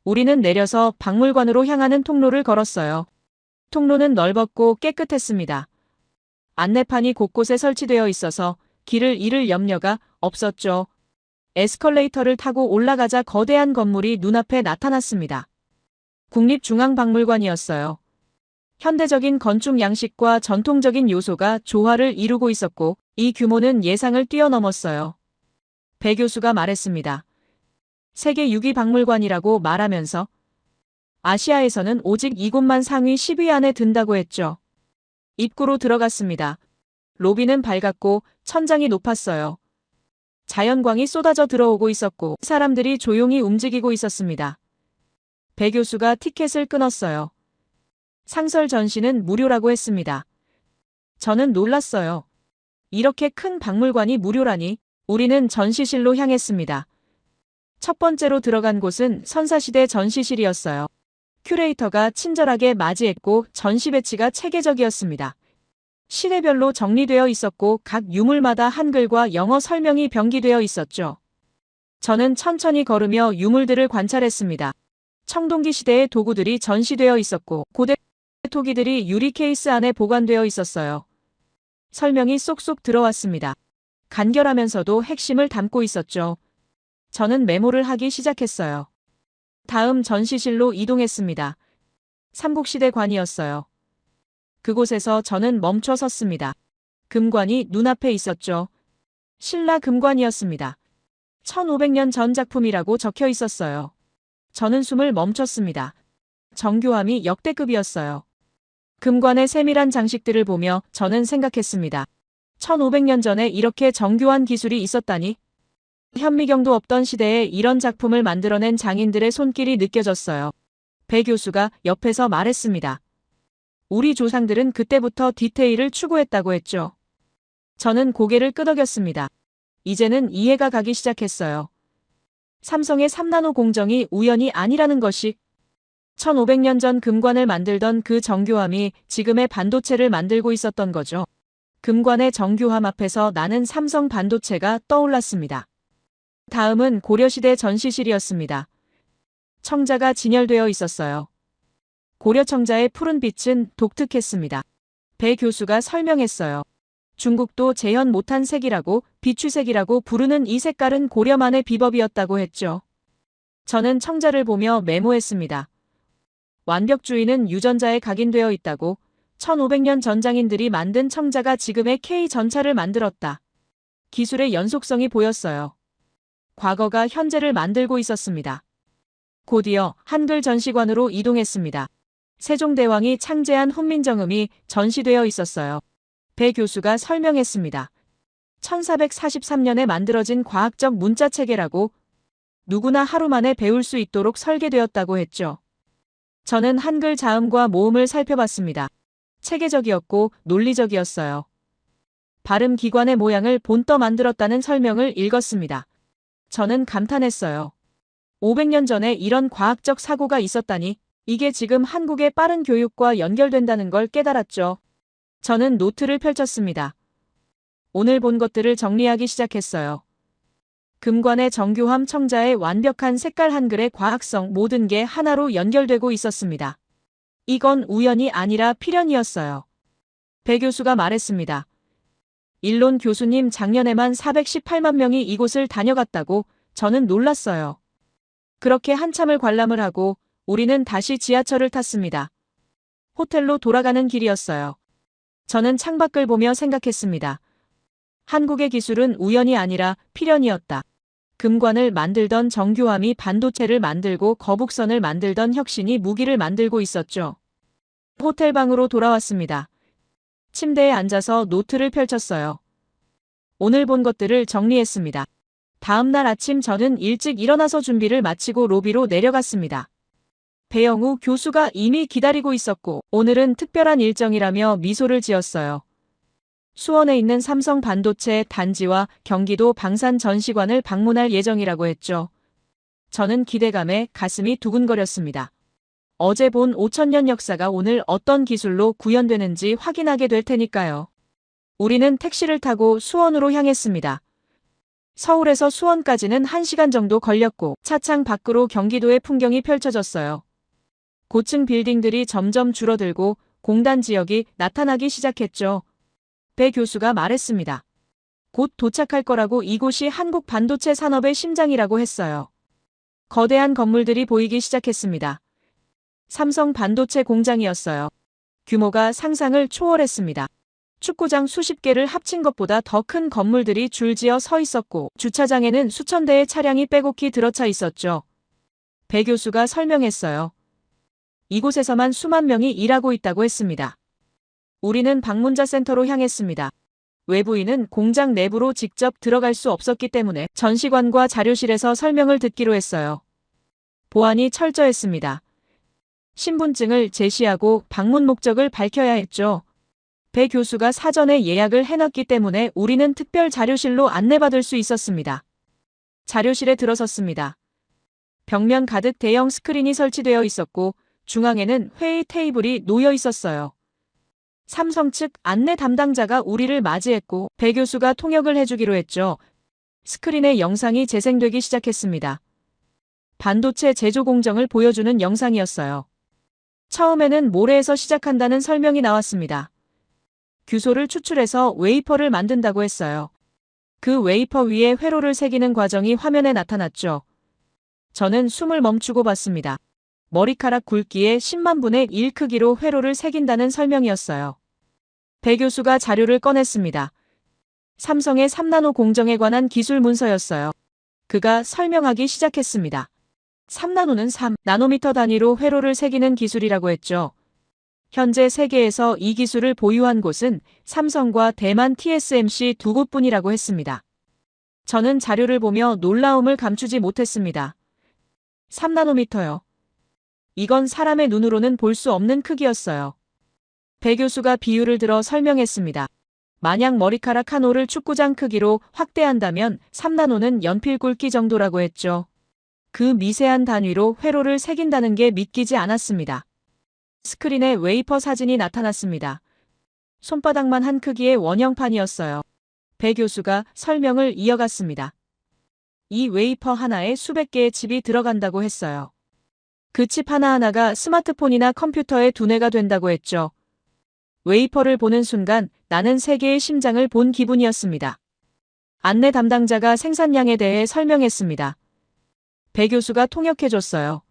[SPEAKER 4] 우리는 내려서 박물관으로 향하는 통로를 걸었어요. 통로는 넓었고 깨끗했습니다. 안내판이 곳곳에 설치되어 있어서 길을 잃을 염려가 없었죠. 에스컬레이터를 타고 올라가자 거대한 건물이 눈앞에 나타났습니다. 국립중앙박물관이었어요. 현대적인 건축 양식과 전통적인 요소가 조화를 이루고 있었고 이 규모는 예상을 뛰어넘었어요. 배 교수가 말했습니다. 세계 6위 박물관이라고 말하면서 아시아에서는 오직 이곳만 상위 10위 안에 든다고 했죠. 입구로 들어갔습니다. 로비는 밝았고 천장이 높았어요. 자연광이 쏟아져 들어오고 있었고 사람들이 조용히 움직이고 있었습니다. 배 교수가 티켓을 끊었어요. 상설 전시는 무료라고 했습니다. 저는 놀랐어요. 이렇게 큰 박물관이 무료라니. 우리는 전시실로 향했습니다. 첫 번째로 들어간 곳은 선사시대 전시실이었어요. 큐레이터가 친절하게 맞이했고 전시 배치가 체계적이었습니다. 시대별로 정리되어 있었고 각 유물마다 한글과 영어 설명이 병기되어 있었죠. 저는 천천히 걸으며 유물들을 관찰했습니다. 청동기 시대의 도구들이 전시되어 있었고 고대 토기들이 유리 케이스 안에 보관되어 있었어요. 설명이 쏙쏙 들어왔습니다. 간결하면서도 핵심을 담고 있었죠. 저는 메모를 하기 시작했어요. 다음 전시실로 이동했습니다. 삼국시대관이었어요. 그곳에서 저는 멈춰 섰습니다. 금관이 눈앞에 있었죠. 신라 금관이었습니다. 1500년 전 작품이라고 적혀 있었어요. 저는 숨을 멈췄습니다. 정교함이 역대급이었어요. 금관의 세밀한 장식들을 보며 저는 생각했습니다. 1500년 전에 이렇게 정교한 기술이 있었다니. 현미경도 없던 시대에 이런 작품을 만들어낸 장인들의 손길이 느껴졌어요. 배 교수가 옆에서 말했습니다. 우리 조상들은 그때부터 디테일을 추구했다고 했죠. 저는 고개를 끄덕였습니다. 이제는 이해가 가기 시작했어요. 삼성의 3나노 공정이 우연이 아니라는 것이 1500년 전 금관을 만들던 그 정교함이 지금의 반도체를 만들고 있었던 거죠. 금관의 정교함 앞에서 나는 삼성 반도체가 떠올랐습니다. 다음은 고려시대 전시실이었습니다. 청자가 진열되어 있었어요. 고려 청자의 푸른 빛은 독특했습니다. 배 교수가 설명했어요. 중국도 재현 못한 색이라고 비추색이라고 부르는 이 색깔은 고려만의 비법이었다고 했죠. 저는 청자를 보며 메모했습니다. 완벽주의는 유전자에 각인되어 있다고 1500년 전장인들이 만든 청자가 지금의 K전차를 만들었다. 기술의 연속성이 보였어요. 과거가 현재를 만들고 있었습니다. 곧이어 한글 전시관으로 이동했습니다. 세종대왕이 창제한 훈민정음이 전시되어 있었어요. 배 교수가 설명했습니다. 1443년에 만들어진 과학적 문자체계라고 누구나 하루 만에 배울 수 있도록 설계되었다고 했죠. 저는 한글 자음과 모음을 살펴봤습니다. 체계적이었고 논리적이었어요. 발음 기관의 모양을 본떠 만들었다는 설명을 읽었습니다. 저는 감탄했어요. 500년 전에 이런 과학적 사고가 있었다니, 이게 지금 한국의 빠른 교육과 연결된다는 걸 깨달았죠. 저는 노트를 펼쳤습니다. 오늘 본 것들을 정리하기 시작했어요. 금관의 정교함, 청자의 완벽한 색깔, 한글의 과학성, 모든 게 하나로 연결되고 있었습니다. 이건 우연이 아니라 필연이었어요. 배 교수가 말했습니다. 일론 교수님, 작년에만 418만 명이 이곳을 다녀갔다고. 저는 놀랐어요. 그렇게 한참을 관람을 하고 우리는 다시 지하철을 탔습니다. 호텔로 돌아가는 길이었어요. 저는 창밖을 보며 생각했습니다. 한국의 기술은 우연이 아니라 필연이었다. 금관을 만들던 정교함이 반도체를 만들고 거북선을 만들던 혁신이 무기를 만들고 있었죠. 호텔 방으로 돌아왔습니다. 침대에 앉아서 노트를 펼쳤어요. 오늘 본 것들을 정리했습니다. 다음 날 아침 저는 일찍 일어나서 준비를 마치고 로비로 내려갔습니다. 배영우 교수가 이미 기다리고 있었고 오늘은 특별한 일정이라며 미소를 지었어요. 수원에 있는 삼성 반도체 단지와 경기도 방산 전시관을 방문할 예정이라고 했죠. 저는 기대감에 가슴이 두근거렸습니다. 어제 본 5000년 역사가 오늘 어떤 기술로 구현되는지 확인하게 될 테니까요. 우리는 택시를 타고 수원으로 향했습니다. 서울에서 수원까지는 1시간 정도 걸렸고 차창 밖으로 경기도의 풍경이 펼쳐졌어요. 고층 빌딩들이 점점 줄어들고 공단 지역이 나타나기 시작했죠. 배 교수가 말했습니다. 곧 도착할 거라고. 이곳이 한국 반도체 산업의 심장이라고 했어요. 거대한 건물들이 보이기 시작했습니다. 삼성 반도체 공장이었어요. 규모가 상상을 초월했습니다. 축구장 수십 개를 합친 것보다 더 큰 건물들이 줄지어 서 있었고 주차장에는 수천 대의 차량이 빼곡히 들어차 있었죠. 배 교수가 설명했어요. 이곳에서만 수만 명이 일하고 있다고 했습니다. 우리는 방문자 센터로 향했습니다. 외부인은 공장 내부로 직접 들어갈 수 없었기 때문에 전시관과 자료실에서 설명을 듣기로 했어요. 보안이 철저했습니다. 신분증을 제시하고 방문 목적을 밝혀야 했죠. 배 교수가 사전에 예약을 해놨기 때문에 우리는 특별 자료실로 안내받을 수 있었습니다. 자료실에 들어섰습니다. 벽면 가득 대형 스크린이 설치되어 있었고 중앙에는 회의 테이블이 놓여 있었어요. 삼성 측 안내 담당자가 우리를 맞이했고 배 교수가 통역을 해주기로 했죠. 스크린에 영상이 재생되기 시작했습니다. 반도체 제조 공정을 보여주는 영상이었어요. 처음에는 모래에서 시작한다는 설명이 나왔습니다. 규소를 추출해서 웨이퍼를 만든다고 했어요. 그 웨이퍼 위에 회로를 새기는 과정이 화면에 나타났죠. 저는 숨을 멈추고 봤습니다. 머리카락 굵기의 10만 분의 1 크기로 회로를 새긴다는 설명이었어요. 배 교수가 자료를 꺼냈습니다. 삼성의 3나노 공정에 관한 기술 문서였어요. 그가 설명하기 시작했습니다. 3나노는 3나노미터 단위로 회로를 새기는 기술이라고 했죠. 현재 세계에서 이 기술을 보유한 곳은 삼성과 대만 TSMC 두 곳뿐이라고 했습니다. 저는 자료를 보며 놀라움을 감추지 못했습니다. 3나노미터요. 이건 사람의 눈으로는 볼 수 없는 크기였어요. 배 교수가 비유를 들어 설명했습니다. 만약 머리카락 한 올을 축구장 크기로 확대한다면 3나노는 연필 굵기 정도라고 했죠. 그 미세한 단위로 회로를 새긴다는 게 믿기지 않았습니다. 스크린에 웨이퍼 사진이 나타났습니다. 손바닥만 한 크기의 원형판이었어요. 배 교수가 설명을 이어갔습니다. 이 웨이퍼 하나에 수백 개의 칩이 들어간다고 했어요. 그 칩 하나하나가 스마트폰이나 컴퓨터의 두뇌가 된다고 했죠. 웨이퍼를 보는 순간 나는 세계의 심장을 본 기분이었습니다. 안내 담당자가 생산량에 대해 설명했습니다. 배 교수가 통역해줬어요.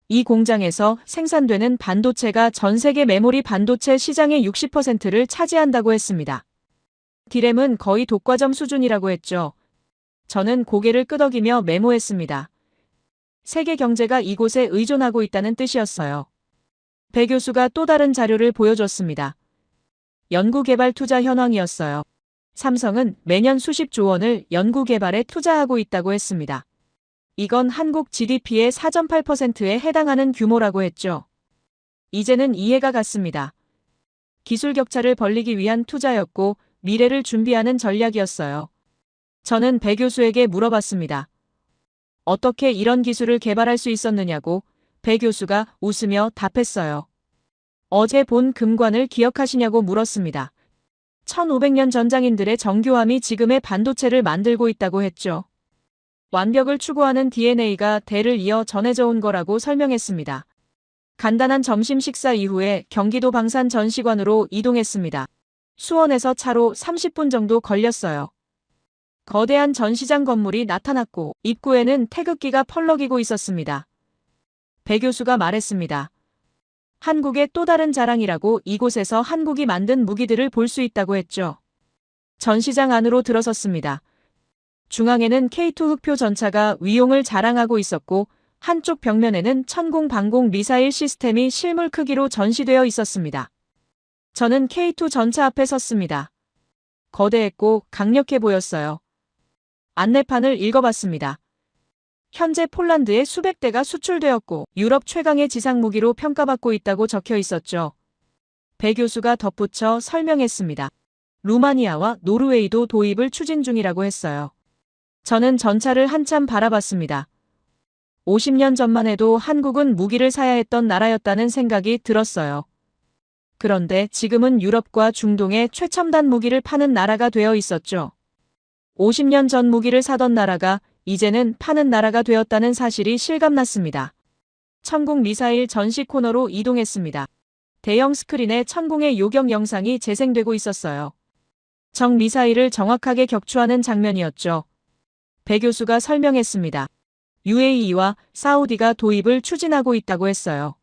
[SPEAKER 4] 이 공장에서 생산되는 반도체가 전 세계 메모리 반도체 시장의 60%를 차지한다고 했습니다. 디램은 거의 독과점 수준이라고 했죠. 저는 고개를 끄덕이며 메모했습니다. 세계 경제가 이곳에 의존하고 있다는 뜻이었어요. 배 교수가 또 다른 자료를 보여줬습니다. 연구개발 투자 현황이었어요. 삼성은 매년 수십조 원을 연구개발에 투자하고 있다고 했습니다. 이건 한국 GDP의 4.8%에 해당하는 규모라고 했죠. 이제는 이해가 갔습니다. 기술 격차를 벌리기 위한 투자였고 미래를 준비하는 전략이었어요. 저는 배 교수에게 물어봤습니다. 어떻게 이런 기술을 개발할 수 있었느냐고. 배 교수가 웃으며 답했어요. 어제 본 금관을 기억하시냐고 물었습니다. 1500년 전장인들의 정교함이 지금의 반도체를 만들고 있다고 했죠. 완벽을 추구하는 DNA가 대를 이어 전해져 온 거라고 설명했습니다. 간단한 점심 식사 이후에 경기도 방산 전시관으로 이동했습니다. 수원에서 차로 30분 정도 걸렸어요. 거대한 전시장 건물이 나타났고 입구에는 태극기가 펄럭이고 있었습니다. 배 교수가 말했습니다. 한국의 또 다른 자랑이라고 이곳에서 한국이 만든 무기들을 볼 수 있다고 했죠. 전시장 안으로 들어섰습니다. 중앙에는 K2 흑표 전차가 위용을 자랑하고 있었고 한쪽 벽면에는 천공 방공 미사일 시스템이 실물 크기로 전시되어 있었습니다. 저는 K2 전차 앞에 섰습니다. 거대했고 강력해 보였어요. 안내판을 읽어봤습니다. 현재 폴란드에 수백 대가 수출되었고 유럽 최강의 지상 무기로 평가받고 있다고 적혀 있었죠. 배 교수가 덧붙여 설명했습니다. 루마니아와 노르웨이도 도입을 추진 중이라고 했어요. 저는 전차를 한참 바라봤습니다. 50년 전만 해도 한국은 무기를 사야 했던 나라였다는 생각이 들었어요. 그런데 지금은 유럽과 중동에 최첨단 무기를 파는 나라가 되어 있었죠. 50년 전 무기를 사던 나라가 이제는 파는 나라가 되었다는 사실이 실감났습니다. 천공 미사일 전시 코너로 이동했습니다. 대형 스크린에 천공의 요격 영상이 재생되고 있었어요. 적 미사일을 정확하게 격추하는 장면이었죠. 배 교수가 설명했습니다. UAE와 사우디가 도입을 추진하고 있다고 했어요.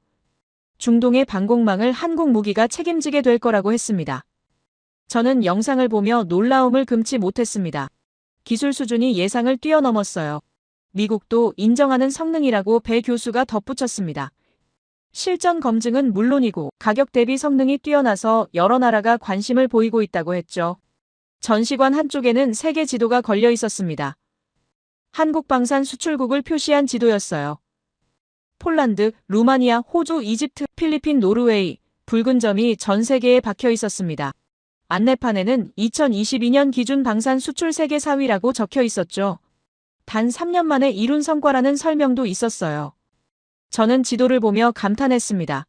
[SPEAKER 4] 중동의 방공망을 한국 무기가 책임지게 될 거라고 했습니다. 저는 영상을 보며 놀라움을 금치 못했습니다. 기술 수준이 예상을 뛰어넘었어요. 미국도 인정하는 성능이라고 배 교수가 덧붙였습니다. 실전 검증은 물론이고 가격 대비 성능이 뛰어나서 여러 나라가 관심을 보이고 있다고 했죠. 전시관 한쪽에는 세계 지도가 걸려 있었습니다. 한국 방산 수출국을 표시한 지도였어요. 폴란드, 루마니아, 호주, 이집트, 필리핀, 노르웨이, 붉은 점이 전 세계에 박혀 있었습니다. 안내판에는 2022년 기준 방산 수출 세계 4위라고 적혀 있었죠. 단 3년 만에 이룬 성과라는 설명도 있었어요. 저는 지도를 보며 감탄했습니다.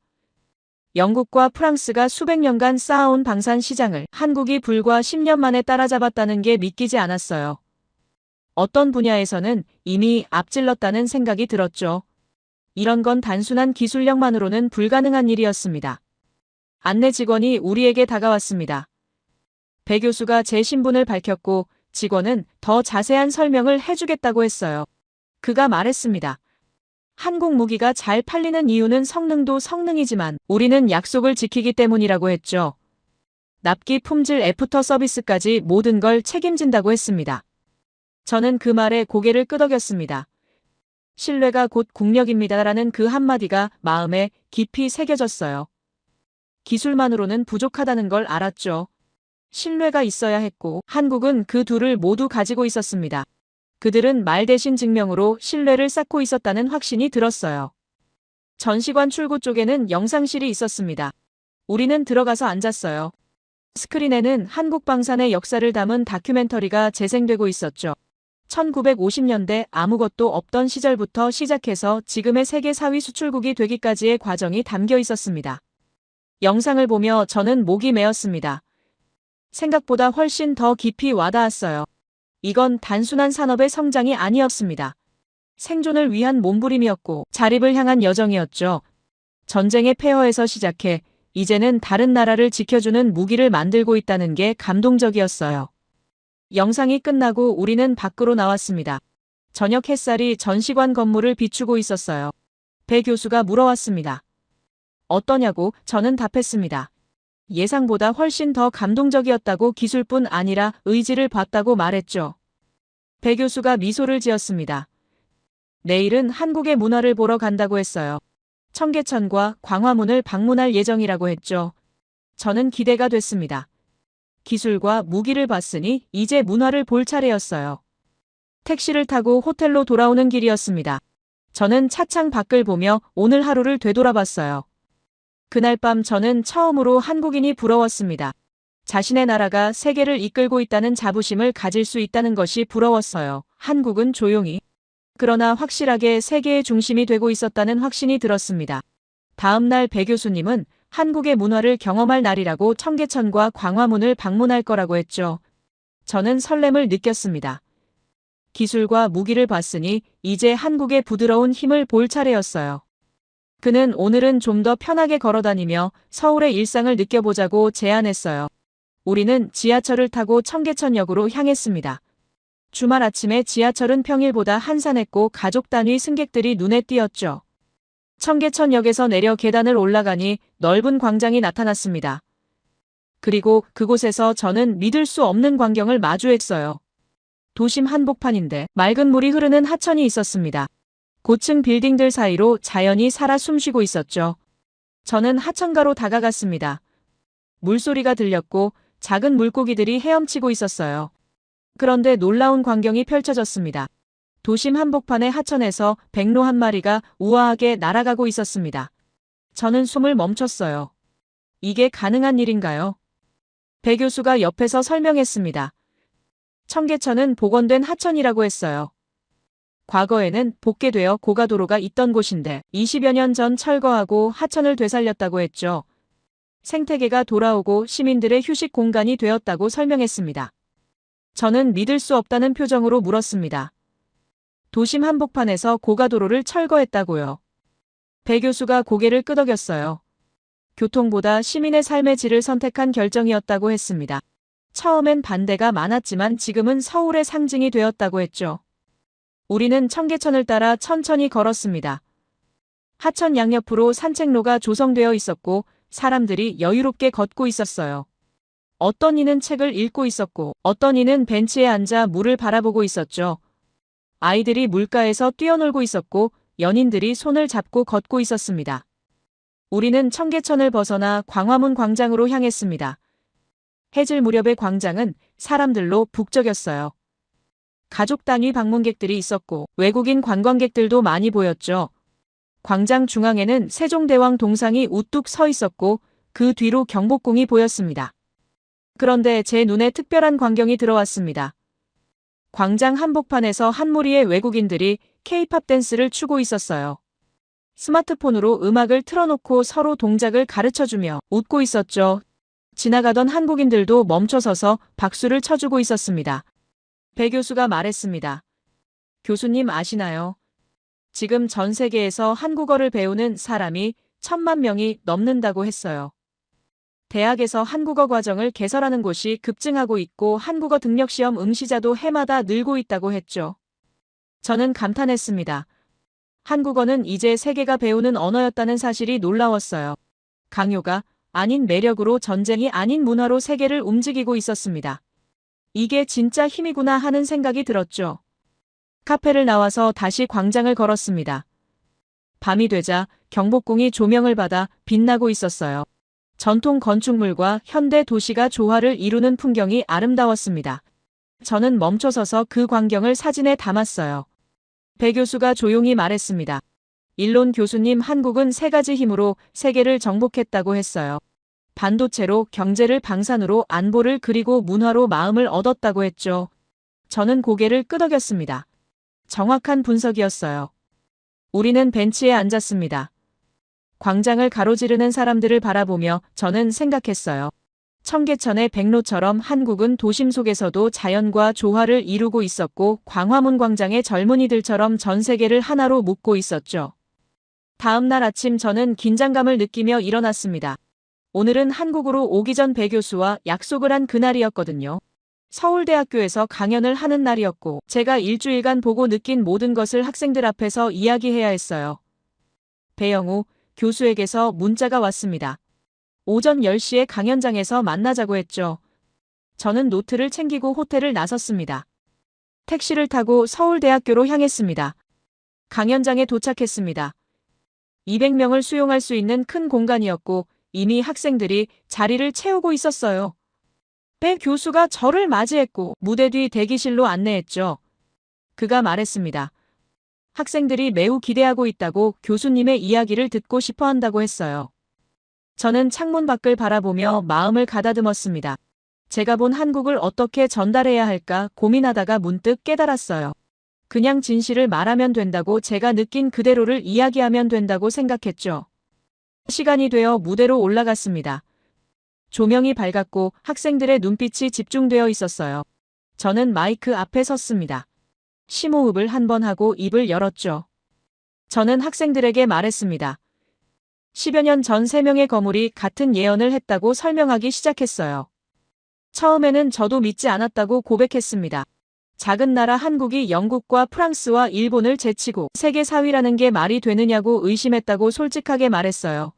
[SPEAKER 4] 영국과 프랑스가 수백 년간 쌓아온 방산 시장을 한국이 불과 10년 만에 따라잡았다는 게 믿기지 않았어요. 어떤 분야에서는 이미 앞질렀다는 생각이 들었죠. 이런 건 단순한 기술력만으로는 불가능한 일이었습니다. 안내 직원이 우리에게 다가왔습니다. 배 교수가 제 신분을 밝혔고 직원은 더 자세한 설명을 해주겠다고 했어요. 그가 말했습니다. 한국 무기가 잘 팔리는 이유는 성능도 성능이지만 우리는 약속을 지키기 때문이라고 했죠. 납기, 품질, 애프터 서비스까지 모든 걸 책임진다고 했습니다. 저는 그 말에 고개를 끄덕였습니다. 신뢰가 곧 국력입니다라는 그 한마디가 마음에 깊이 새겨졌어요. 기술만으로는 부족하다는 걸 알았죠. 신뢰가 있어야 했고 한국은 그 둘을 모두 가지고 있었습니다. 그들은 말 대신 증명으로 신뢰를 쌓고 있었다는 확신이 들었어요. 전시관 출구 쪽에는 영상실이 있었습니다. 우리는 들어가서 앉았어요. 스크린에는 한국 방산의 역사를 담은 다큐멘터리가 재생되고 있었죠. 1950년대 아무것도 없던 시절부터 시작해서 지금의 세계 4위 수출국이 되기까지의 과정이 담겨 있었습니다. 영상을 보며 저는 목이 메었습니다. 생각보다 훨씬 더 깊이 와닿았어요. 이건 단순한 산업의 성장이 아니었습니다. 생존을 위한 몸부림이었고 자립을 향한 여정이었죠. 전쟁의 폐허에서 시작해 이제는 다른 나라를 지켜주는 무기를 만들고 있다는 게 감동적이었어요. 영상이 끝나고 우리는 밖으로 나왔습니다. 저녁 햇살이 전시관 건물을 비추고 있었어요. 배 교수가 물어왔습니다. 어떠냐고 저는 답했습니다. 예상보다 훨씬 더 감동적이었다고 기술뿐 아니라 의지를 봤다고 말했죠. 배 교수가 미소를 지었습니다. 내일은 한국의 문화를 보러 간다고 했어요. 청계천과 광화문을 방문할 예정이라고 했죠. 저는 기대가 됐습니다. 기술과 무기를 봤으니 이제 문화를 볼 차례였어요. 택시를 타고 호텔로 돌아오는 길이었습니다. 저는 차창 밖을 보며 오늘 하루를 되돌아봤어요. 그날 밤 저는 처음으로 한국인이 부러웠습니다. 자신의 나라가 세계를 이끌고 있다는 자부심을 가질 수 있다는 것이 부러웠어요. 한국은 조용히 그러나 확실하게 세계의 중심이 되고 있었다는 확신이 들었습니다. 다음 날 배 교수님은 한국의 문화를 경험할 날이라고 청계천과 광화문을 방문할 거라고 했죠. 저는 설렘을 느꼈습니다. 기술과 무기를 봤으니 이제 한국의 부드러운 힘을 볼 차례였어요. 그는 오늘은 좀 더 편하게 걸어다니며 서울의 일상을 느껴보자고 제안했어요. 우리는 지하철을 타고 청계천역으로 향했습니다. 주말 아침에 지하철은 평일보다 한산했고 가족 단위 승객들이 눈에 띄었죠. 청계천역에서 내려 계단을 올라가니 넓은 광장이 나타났습니다. 그리고 그곳에서 저는 믿을 수 없는 광경을 마주했어요. 도심 한복판인데 맑은 물이 흐르는 하천이 있었습니다. 고층 빌딩들 사이로 자연이 살아 숨쉬고 있었죠. 저는 하천가로 다가갔습니다. 물소리가 들렸고 작은 물고기들이 헤엄치고 있었어요. 그런데 놀라운 광경이 펼쳐졌습니다. 도심 한복판의 하천에서 백로 한 마리가 우아하게 날아가고 있었습니다. 저는 숨을 멈췄어요. 이게 가능한 일인가요? 배 교수가 옆에서 설명했습니다. 청계천은 복원된 하천이라고 했어요. 과거에는 복개되어 고가도로가 있던 곳인데 20여 년 전 철거하고 하천을 되살렸다고 했죠. 생태계가 돌아오고 시민들의 휴식 공간이 되었다고 설명했습니다. 저는 믿을 수 없다는 표정으로 물었습니다. 도심 한복판에서 고가도로를 철거했다고요. 배 교수가 고개를 끄덕였어요. 교통보다 시민의 삶의 질을 선택한 결정이었다고 했습니다. 처음엔 반대가 많았지만 지금은 서울의 상징이 되었다고 했죠. 우리는 청계천을 따라 천천히 걸었습니다. 하천 양옆으로 산책로가 조성되어 있었고 사람들이 여유롭게 걷고 있었어요. 어떤 이는 책을 읽고 있었고 어떤 이는 벤치에 앉아 물을 바라보고 있었죠. 아이들이 물가에서 뛰어놀고 있었고 연인들이 손을 잡고 걷고 있었습니다. 우리는 청계천을 벗어나 광화문 광장으로 향했습니다. 해질 무렵의 광장은 사람들로 북적였어요. 가족 단위 방문객들이 있었고 외국인 관광객들도 많이 보였죠. 광장 중앙에는 세종대왕 동상이 우뚝 서 있었고 그 뒤로 경복궁이 보였습니다. 그런데 제 눈에 특별한 광경이 들어왔습니다. 광장 한복판에서 한 무리의 외국인들이 K-팝 댄스를 추고 있었어요. 스마트폰으로 음악을 틀어놓고 서로 동작을 가르쳐주며 웃고 있었죠. 지나가던 한국인들도 멈춰서서 박수를 쳐주고 있었습니다. 배 교수가 말했습니다. 교수님 아시나요? 지금 전 세계에서 한국어를 배우는 사람이 1,000만 명이 넘는다고 했어요. 대학에서 한국어 과정을 개설하는 곳이 급증하고 있고 한국어 등록시험 응시자도 해마다 늘고 있다고 했죠. 저는 감탄했습니다. 한국어는 이제 세계가 배우는 언어였다는 사실이 놀라웠어요. 강요가 아닌 매력으로, 전쟁이 아닌 문화로 세계를 움직이고 있었습니다. 이게 진짜 힘이구나 하는 생각이 들었죠. 카페를 나와서 다시 광장을 걸었습니다. 밤이 되자 경복궁이 조명을 받아 빛나고 있었어요. 전통 건축물과 현대 도시가 조화를 이루는 풍경이 아름다웠습니다. 저는 멈춰서서 그 광경을 사진에 담았어요. 배 교수가 조용히 말했습니다. 일론 교수님, 한국은 세 가지 힘으로 세계를 정복했다고 했어요. 반도체로, 경제를, 방산으로, 안보를, 그리고 문화로 마음을 얻었다고 했죠. 저는 고개를 끄덕였습니다. 정확한 분석이었어요. 우리는 벤치에 앉았습니다. 광장을 가로지르는 사람들을 바라보며 저는 생각했어요. 청계천의 백로처럼 한국은 도심 속에서도 자연과 조화를 이루고 있었고, 광화문 광장의 젊은이들처럼 전 세계를 하나로 묶고 있었죠. 다음 날 아침 저는 긴장감을 느끼며 일어났습니다. 오늘은 한국으로 오기 전 배 교수와 약속을 한 그날이었거든요. 서울대학교에서 강연을 하는 날이었고, 제가 일주일간 보고 느낀 모든 것을 학생들 앞에서 이야기해야 했어요. 배영우 교수에게서 문자가 왔습니다. 오전 10시에 강연장에서 만나자고 했죠. 저는 노트를 챙기고 호텔을 나섰습니다. 택시를 타고 서울대학교로 향했습니다. 강연장에 도착했습니다. 200명을 수용할 수 있는 큰 공간이었고, 이미 학생들이 자리를 채우고 있었어요. 배 교수가 저를 맞이했고 무대 뒤 대기실로 안내했죠. 그가 말했습니다. 학생들이 매우 기대하고 있다고, 교수님의 이야기를 듣고 싶어 한다고 했어요. 저는 창문 밖을 바라보며 마음을 가다듬었습니다. 제가 본 한국을 어떻게 전달해야 할까 고민하다가 문득 깨달았어요. 그냥 진실을 말하면 된다고, 제가 느낀 그대로를 이야기하면 된다고 생각했죠. 시간이 되어 무대로 올라갔습니다. 조명이 밝았고 학생들의 눈빛이 집중되어 있었어요. 저는 마이크 앞에 섰습니다. 심호흡을 한 번 하고 입을 열었죠. 저는 학생들에게 말했습니다. 10여 년 전 3명의 거물이 같은 예언을 했다고 설명하기 시작했어요. 처음에는 저도 믿지 않았다고 고백했습니다. 작은 나라 한국이 영국과 프랑스와 일본을 제치고 세계 4위라는 게 말이 되느냐고 의심했다고 솔직하게 말했어요.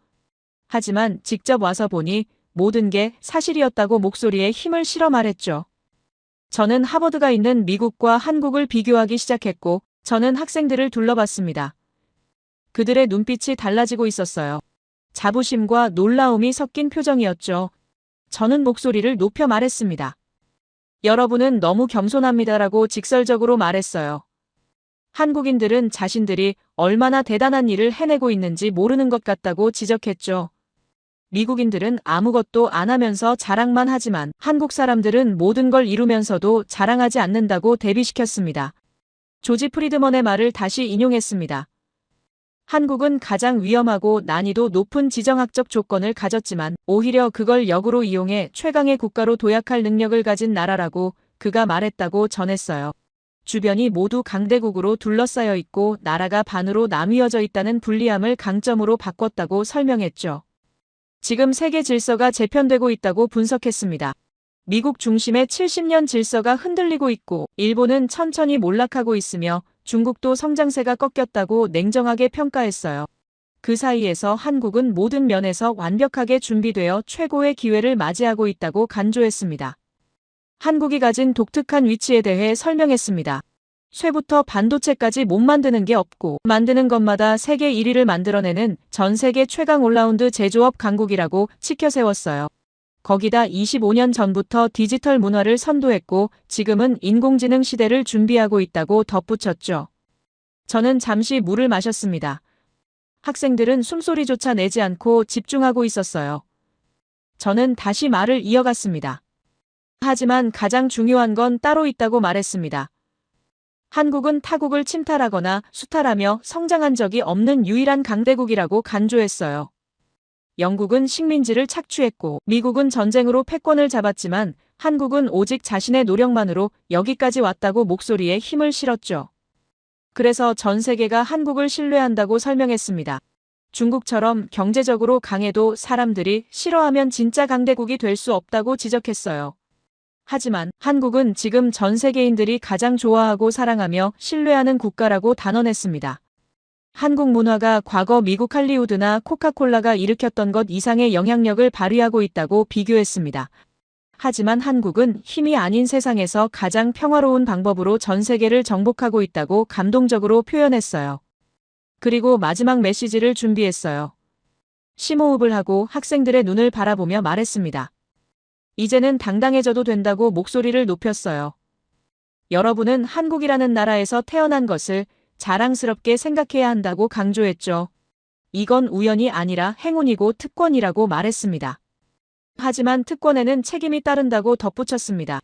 [SPEAKER 4] 하지만 직접 와서 보니 모든 게 사실이었다고 목소리에 힘을 실어 말했죠. 저는 하버드가 있는 미국과 한국을 비교하기 시작했고, 저는 학생들을 둘러봤습니다. 그들의 눈빛이 달라지고 있었어요. 자부심과 놀라움이 섞인 표정이었죠. 저는 목소리를 높여 말했습니다. 여러분은 너무 겸손합니다라고 직설적으로 말했어요. 한국인들은 자신들이 얼마나 대단한 일을 해내고 있는지 모르는 것 같다고 지적했죠. 미국인들은 아무것도 안 하면서 자랑만 하지만 한국 사람들은 모든 걸 이루면서도 자랑하지 않는다고 대비시켰습니다. 조지 프리드먼의 말을 다시 인용했습니다. 한국은 가장 위험하고 난이도 높은 지정학적 조건을 가졌지만 오히려 그걸 역으로 이용해 최강의 국가로 도약할 능력을 가진 나라라고 그가 말했다고 전했어요. 주변이 모두 강대국으로 둘러싸여 있고 나라가 반으로 나뉘어져 있다는 불리함을 강점으로 바꿨다고 설명했죠. 지금 세계 질서가 재편되고 있다고 분석했습니다. 미국 중심의 70년 질서가 흔들리고 있고 일본은 천천히 몰락하고 있으며 중국도 성장세가 꺾였다고 냉정하게 평가했어요. 그 사이에서 한국은 모든 면에서 완벽하게 준비되어 최고의 기회를 맞이하고 있다고 간조했습니다. 한국이 가진 독특한 위치에 대해 설명했습니다. 쇠부터 반도체까지 못 만드는 게 없고 만드는 것마다 세계 1위를 만들어내는 전 세계 최강 올라운드 제조업 강국이라고 치켜세웠어요. 거기다 25년 전부터 디지털 문화를 선도했고 지금은 인공지능 시대를 준비하고 있다고 덧붙였죠. 저는 잠시 물을 마셨습니다. 학생들은 숨소리조차 내지 않고 집중하고 있었어요. 저는 다시 말을 이어갔습니다. 하지만 가장 중요한 건 따로 있다고 말했습니다. 한국은 타국을 침탈하거나 수탈하며 성장한 적이 없는 유일한 강대국이라고 간조했어요. 영국은 식민지를 착취했고 미국은 전쟁으로 패권을 잡았지만 한국은 오직 자신의 노력만으로 여기까지 왔다고 목소리에 힘을 실었죠. 그래서 전 세계가 한국을 신뢰한다고 설명했습니다. 중국처럼 경제적으로 강해도 사람들이 싫어하면 진짜 강대국이 될 수 없다고 지적했어요. 하지만 한국은 지금 전 세계인들이 가장 좋아하고 사랑하며 신뢰하는 국가라고 단언했습니다. 한국 문화가 과거 미국 할리우드나 코카콜라가 일으켰던 것 이상의 영향력을 발휘하고 있다고 비교했습니다. 하지만 한국은 힘이 아닌 세상에서 가장 평화로운 방법으로 전 세계를 정복하고 있다고 감동적으로 표현했어요. 그리고 마지막 메시지를 준비했어요. 심호흡을 하고 학생들의 눈을 바라보며 말했습니다. 이제는 당당해져도 된다고 목소리를 높였어요. 여러분은 한국이라는 나라에서 태어난 것을 자랑스럽게 생각해야 한다고 강조했죠. 이건 우연이 아니라 행운이고 특권이라고 말했습니다. 하지만 특권에는 책임이 따른다고 덧붙였습니다.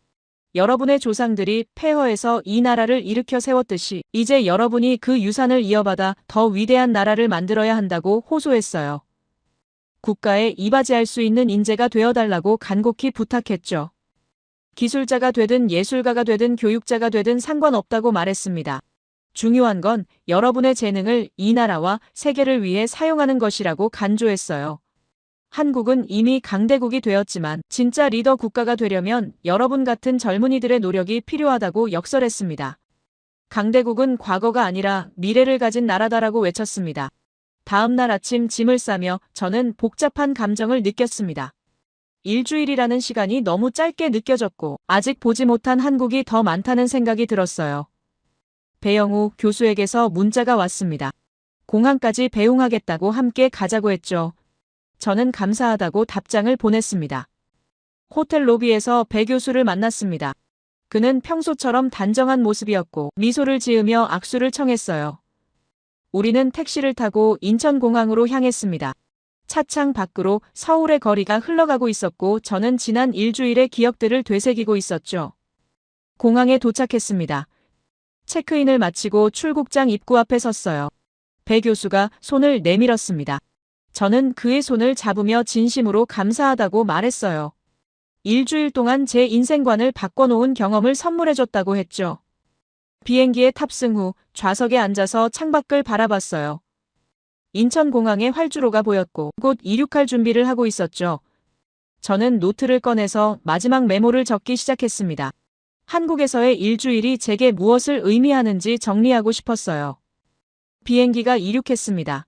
[SPEAKER 4] 여러분의 조상들이 폐허에서 이 나라를 일으켜 세웠듯이 이제 여러분이 그 유산을 이어받아 더 위대한 나라를 만들어야 한다고 호소했어요. 국가에 이바지할 수 있는 인재가 되어달라고 간곡히 부탁했죠. 기술자가 되든 예술가가 되든 교육자가 되든 상관없다고 말했습니다. 중요한 건 여러분의 재능을 이 나라와 세계를 위해 사용하는 것이라고 간조했어요. 한국은 이미 강대국이 되었지만 진짜 리더 국가가 되려면 여러분 같은 젊은이들의 노력이 필요하다고 역설했습니다. 강대국은 과거가 아니라 미래를 가진 나라다라고 외쳤습니다. 다음 날 아침 짐을 싸며 저는 복잡한 감정을 느꼈습니다. 일주일이라는 시간이 너무 짧게 느껴졌고 아직 보지 못한 한국이 더 많다는 생각이 들었어요. 배영우 교수에게서 문자가 왔습니다. 공항까지 배웅하겠다고 함께 가자고 했죠. 저는 감사하다고 답장을 보냈습니다. 호텔 로비에서 배 교수를 만났습니다. 그는 평소처럼 단정한 모습이었고 미소를 지으며 악수를 청했어요. 우리는 택시를 타고 인천공항으로 향했습니다. 차창 밖으로 서울의 거리가 흘러가고 있었고 저는 지난 일주일의 기억들을 되새기고 있었죠. 공항에 도착했습니다. 체크인을 마치고 출국장 입구 앞에 섰어요. 배 교수가 손을 내밀었습니다. 저는 그의 손을 잡으며 진심으로 감사하다고 말했어요. 일주일 동안 제 인생관을 바꿔놓은 경험을 선물해줬다고 했죠. 비행기에 탑승 후 좌석에 앉아서 창밖을 바라봤어요. 인천공항에 활주로가 보였고 곧 이륙할 준비를 하고 있었죠. 저는 노트를 꺼내서 마지막 메모를 적기 시작했습니다. 한국에서의 일주일이 제게 무엇을 의미하는지 정리하고 싶었어요. 비행기가 이륙했습니다.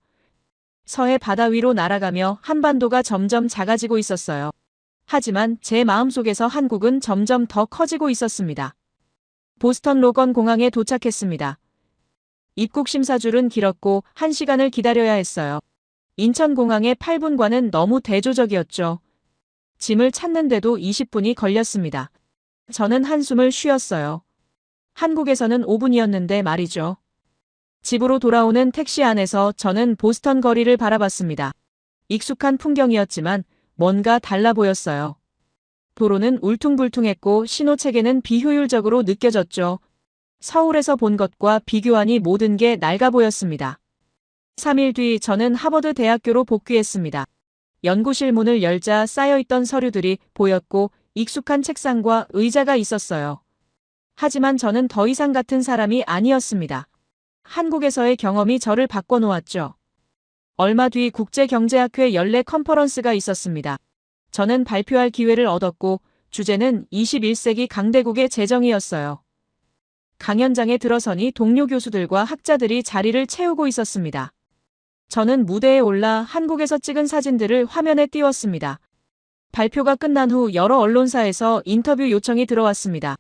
[SPEAKER 4] 서해 바다 위로 날아가며 한반도가 점점 작아지고 있었어요. 하지만 제 마음속에서 한국은 점점 더 커지고 있었습니다. 보스턴 로건 공항에 도착했습니다. 입국 심사줄은 길었고 1시간을 기다려야 했어요. 인천공항의 8분과는 너무 대조적이었죠. 짐을 찾는데도 20분이 걸렸습니다. 저는 한숨을 쉬었어요. 한국에서는 5분이었는데 말이죠. 집으로 돌아오는 택시 안에서 저는 보스턴 거리를 바라봤습니다. 익숙한 풍경이었지만 뭔가 달라 보였어요. 도로는 울퉁불퉁했고 신호체계는 비효율적으로 느껴졌죠. 서울에서 본 것과 비교하니 모든 게 낡아 보였습니다. 3일 뒤 저는 하버드 대학교로 복귀했습니다. 연구실 문을 열자 쌓여있던 서류들이 보였고 익숙한 책상과 의자가 있었어요. 하지만 저는 더 이상 같은 사람이 아니었습니다. 한국에서의 경험이 저를 바꿔놓았죠. 얼마 뒤 국제경제학회 연례 컨퍼런스가 있었습니다. 저는 발표할 기회를 얻었고 주제는 21세기 강대국의 재정이었어요. 강연장에 들어서니 동료 교수들과 학자들이 자리를 채우고 있었습니다. 저는 무대에 올라 한국에서 찍은 사진들을 화면에 띄웠습니다. 발표가 끝난 후 여러 언론사에서 인터뷰 요청이 들어왔습니다.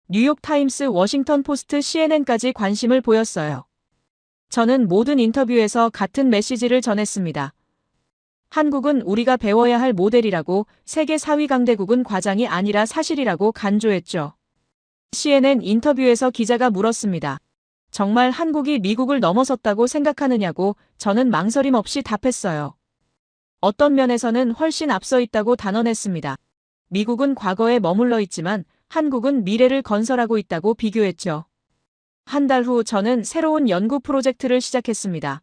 [SPEAKER 4] 뉴욕타임스, 워싱턴 포스트, CNN까지 관심을 보였어요. 저는 모든 인터뷰에서 같은 메시지를 전했습니다. 한국은 우리가 배워야 할 모델이라고, 세계 4위 강대국은 과장이 아니라 사실이라고 간조했죠. CNN 인터뷰에서 기자가 물었습니다. 정말 한국이 미국을 넘어섰다고 생각하느냐고 저는 망설임 없이 답했어요. 어떤 면에서는 훨씬 앞서 있다고 단언했습니다. 미국은 과거에 머물러 있지만 한국은 미래를 건설하고 있다고 비교했죠. 한 달 후 저는 새로운 연구 프로젝트를 시작했습니다.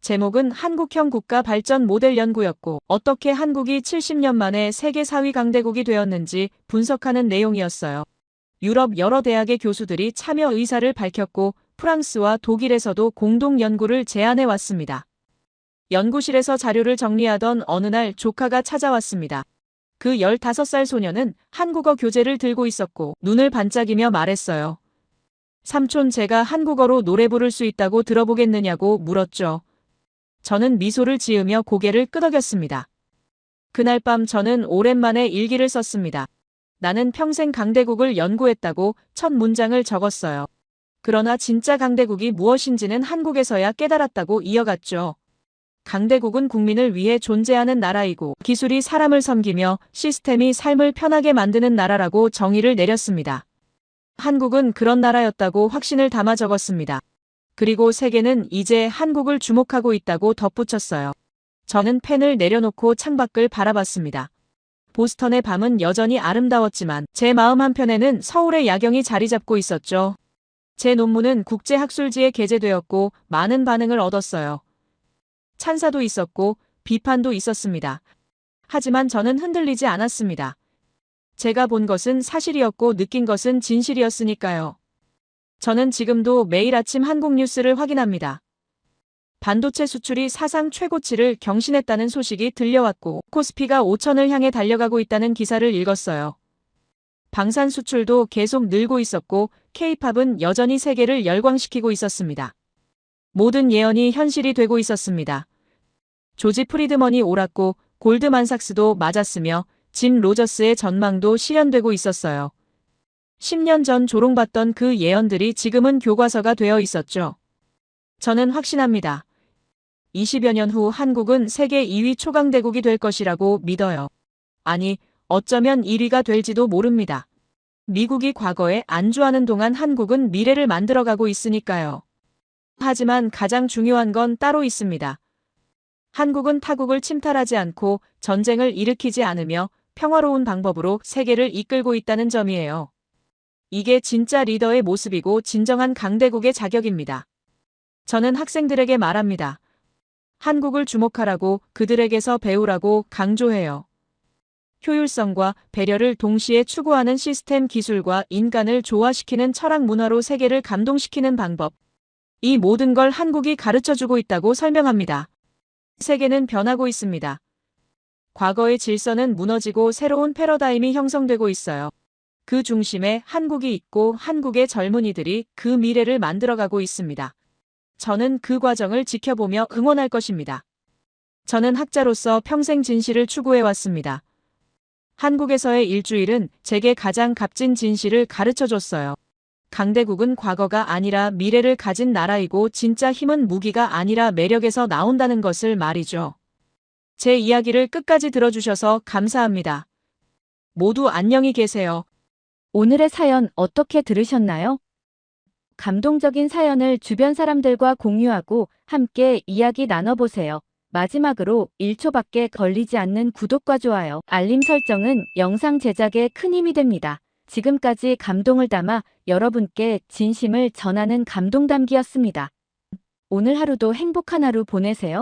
[SPEAKER 4] 제목은 한국형 국가 발전 모델 연구였고 어떻게 한국이 70년 만에 세계 4위 강대국이 되었는지 분석하는 내용이었어요. 유럽 여러 대학의 교수들이 참여 의사를 밝혔고 프랑스와 독일에서도 공동 연구를 제안해 왔습니다. 연구실에서 자료를 정리하던 어느 날 조카가 찾아왔습니다. 그 15살 소녀는 한국어 교재를 들고 있었고 눈을 반짝이며 말했어요. 삼촌, 제가 한국어로 노래 부를 수 있다고 들어보겠느냐고 물었죠. 저는 미소를 지으며 고개를 끄덕였습니다. 그날 밤 저는 오랜만에 일기를 썼습니다. 나는 평생 강대국을 연구했다고 첫 문장을 적었어요. 그러나 진짜 강대국이 무엇인지는 한국에서야 깨달았다고 이어갔죠. 강대국은 국민을 위해 존재하는 나라이고 기술이 사람을 섬기며 시스템이 삶을 편하게 만드는 나라라고 정의를 내렸습니다. 한국은 그런 나라였다고 확신을 담아 적었습니다. 그리고 세계는 이제 한국을 주목하고 있다고 덧붙였어요. 저는 펜을 내려놓고 창밖을 바라봤습니다. 보스턴의 밤은 여전히 아름다웠지만 제 마음 한편에는 서울의 야경이 자리 잡고 있었죠. 제 논문은 국제학술지에 게재되었고 많은 반응을 얻었어요. 찬사도 있었고 비판도 있었습니다. 하지만 저는 흔들리지 않았습니다. 제가 본 것은 사실이었고 느낀 것은 진실이었으니까요. 저는 지금도 매일 아침 한국 뉴스를 확인합니다. 반도체 수출이 사상 최고치를 경신했다는 소식이 들려왔고 코스피가 5천을 향해 달려가고 있다는 기사를 읽었어요. 방산 수출도 계속 늘고 있었고 K-팝은 여전히 세계를 열광시키고 있었습니다. 모든 예언이 현실이 되고 있었습니다. 조지 프리드먼이 옳았고 골드만삭스도 맞았으며 짐 로저스의 전망도 실현되고 있었어요. 10년 전 조롱받던 그 예언들이 지금은 교과서가 되어 있었죠. 저는 확신합니다. 20여 년 후 한국은 세계 2위 초강대국이 될 것이라고 믿어요. 아니, 어쩌면 1위가 될지도 모릅니다. 미국이 과거에 안주하는 동안 한국은 미래를 만들어가고 있으니까요. 하지만 가장 중요한 건 따로 있습니다. 한국은 타국을 침탈하지 않고 전쟁을 일으키지 않으며 평화로운 방법으로 세계를 이끌고 있다는 점이에요. 이게 진짜 리더의 모습이고 진정한 강대국의 자격입니다. 저는 학생들에게 말합니다. 한국을 주목하라고, 그들에게서 배우라고 강조해요. 효율성과 배려를 동시에 추구하는 시스템 기술과 인간을 조화시키는 철학 문화로 세계를 감동시키는 방법. 이 모든 걸 한국이 가르쳐주고 있다고 설명합니다. 세계는 변하고 있습니다. 과거의 질서는 무너지고 새로운 패러다임이 형성되고 있어요. 그 중심에 한국이 있고 한국의 젊은이들이 그 미래를 만들어가고 있습니다. 저는 그 과정을 지켜보며 응원할 것입니다. 저는 학자로서 평생 진실을 추구해왔습니다. 한국에서의 일주일은 제게 가장 값진 진실을 가르쳐줬어요. 강대국은 과거가 아니라 미래를 가진 나라이고 진짜 힘은 무기가 아니라 매력에서 나온다는 것을 말이죠. 제 이야기를 끝까지 들어주셔서 감사합니다. 모두 안녕히 계세요.
[SPEAKER 3] 오늘의 사연 어떻게 들으셨나요? 감동적인 사연을 주변 사람들과 공유하고 함께 이야기 나눠보세요. 마지막으로 1초밖에 걸리지 않는 구독과 좋아요, 알림 설정은 영상 제작에 큰 힘이 됩니다. 지금까지 감동을 담아 여러분께 진심을 전하는 감동담기였습니다. 오늘 하루도 행복한 하루 보내세요.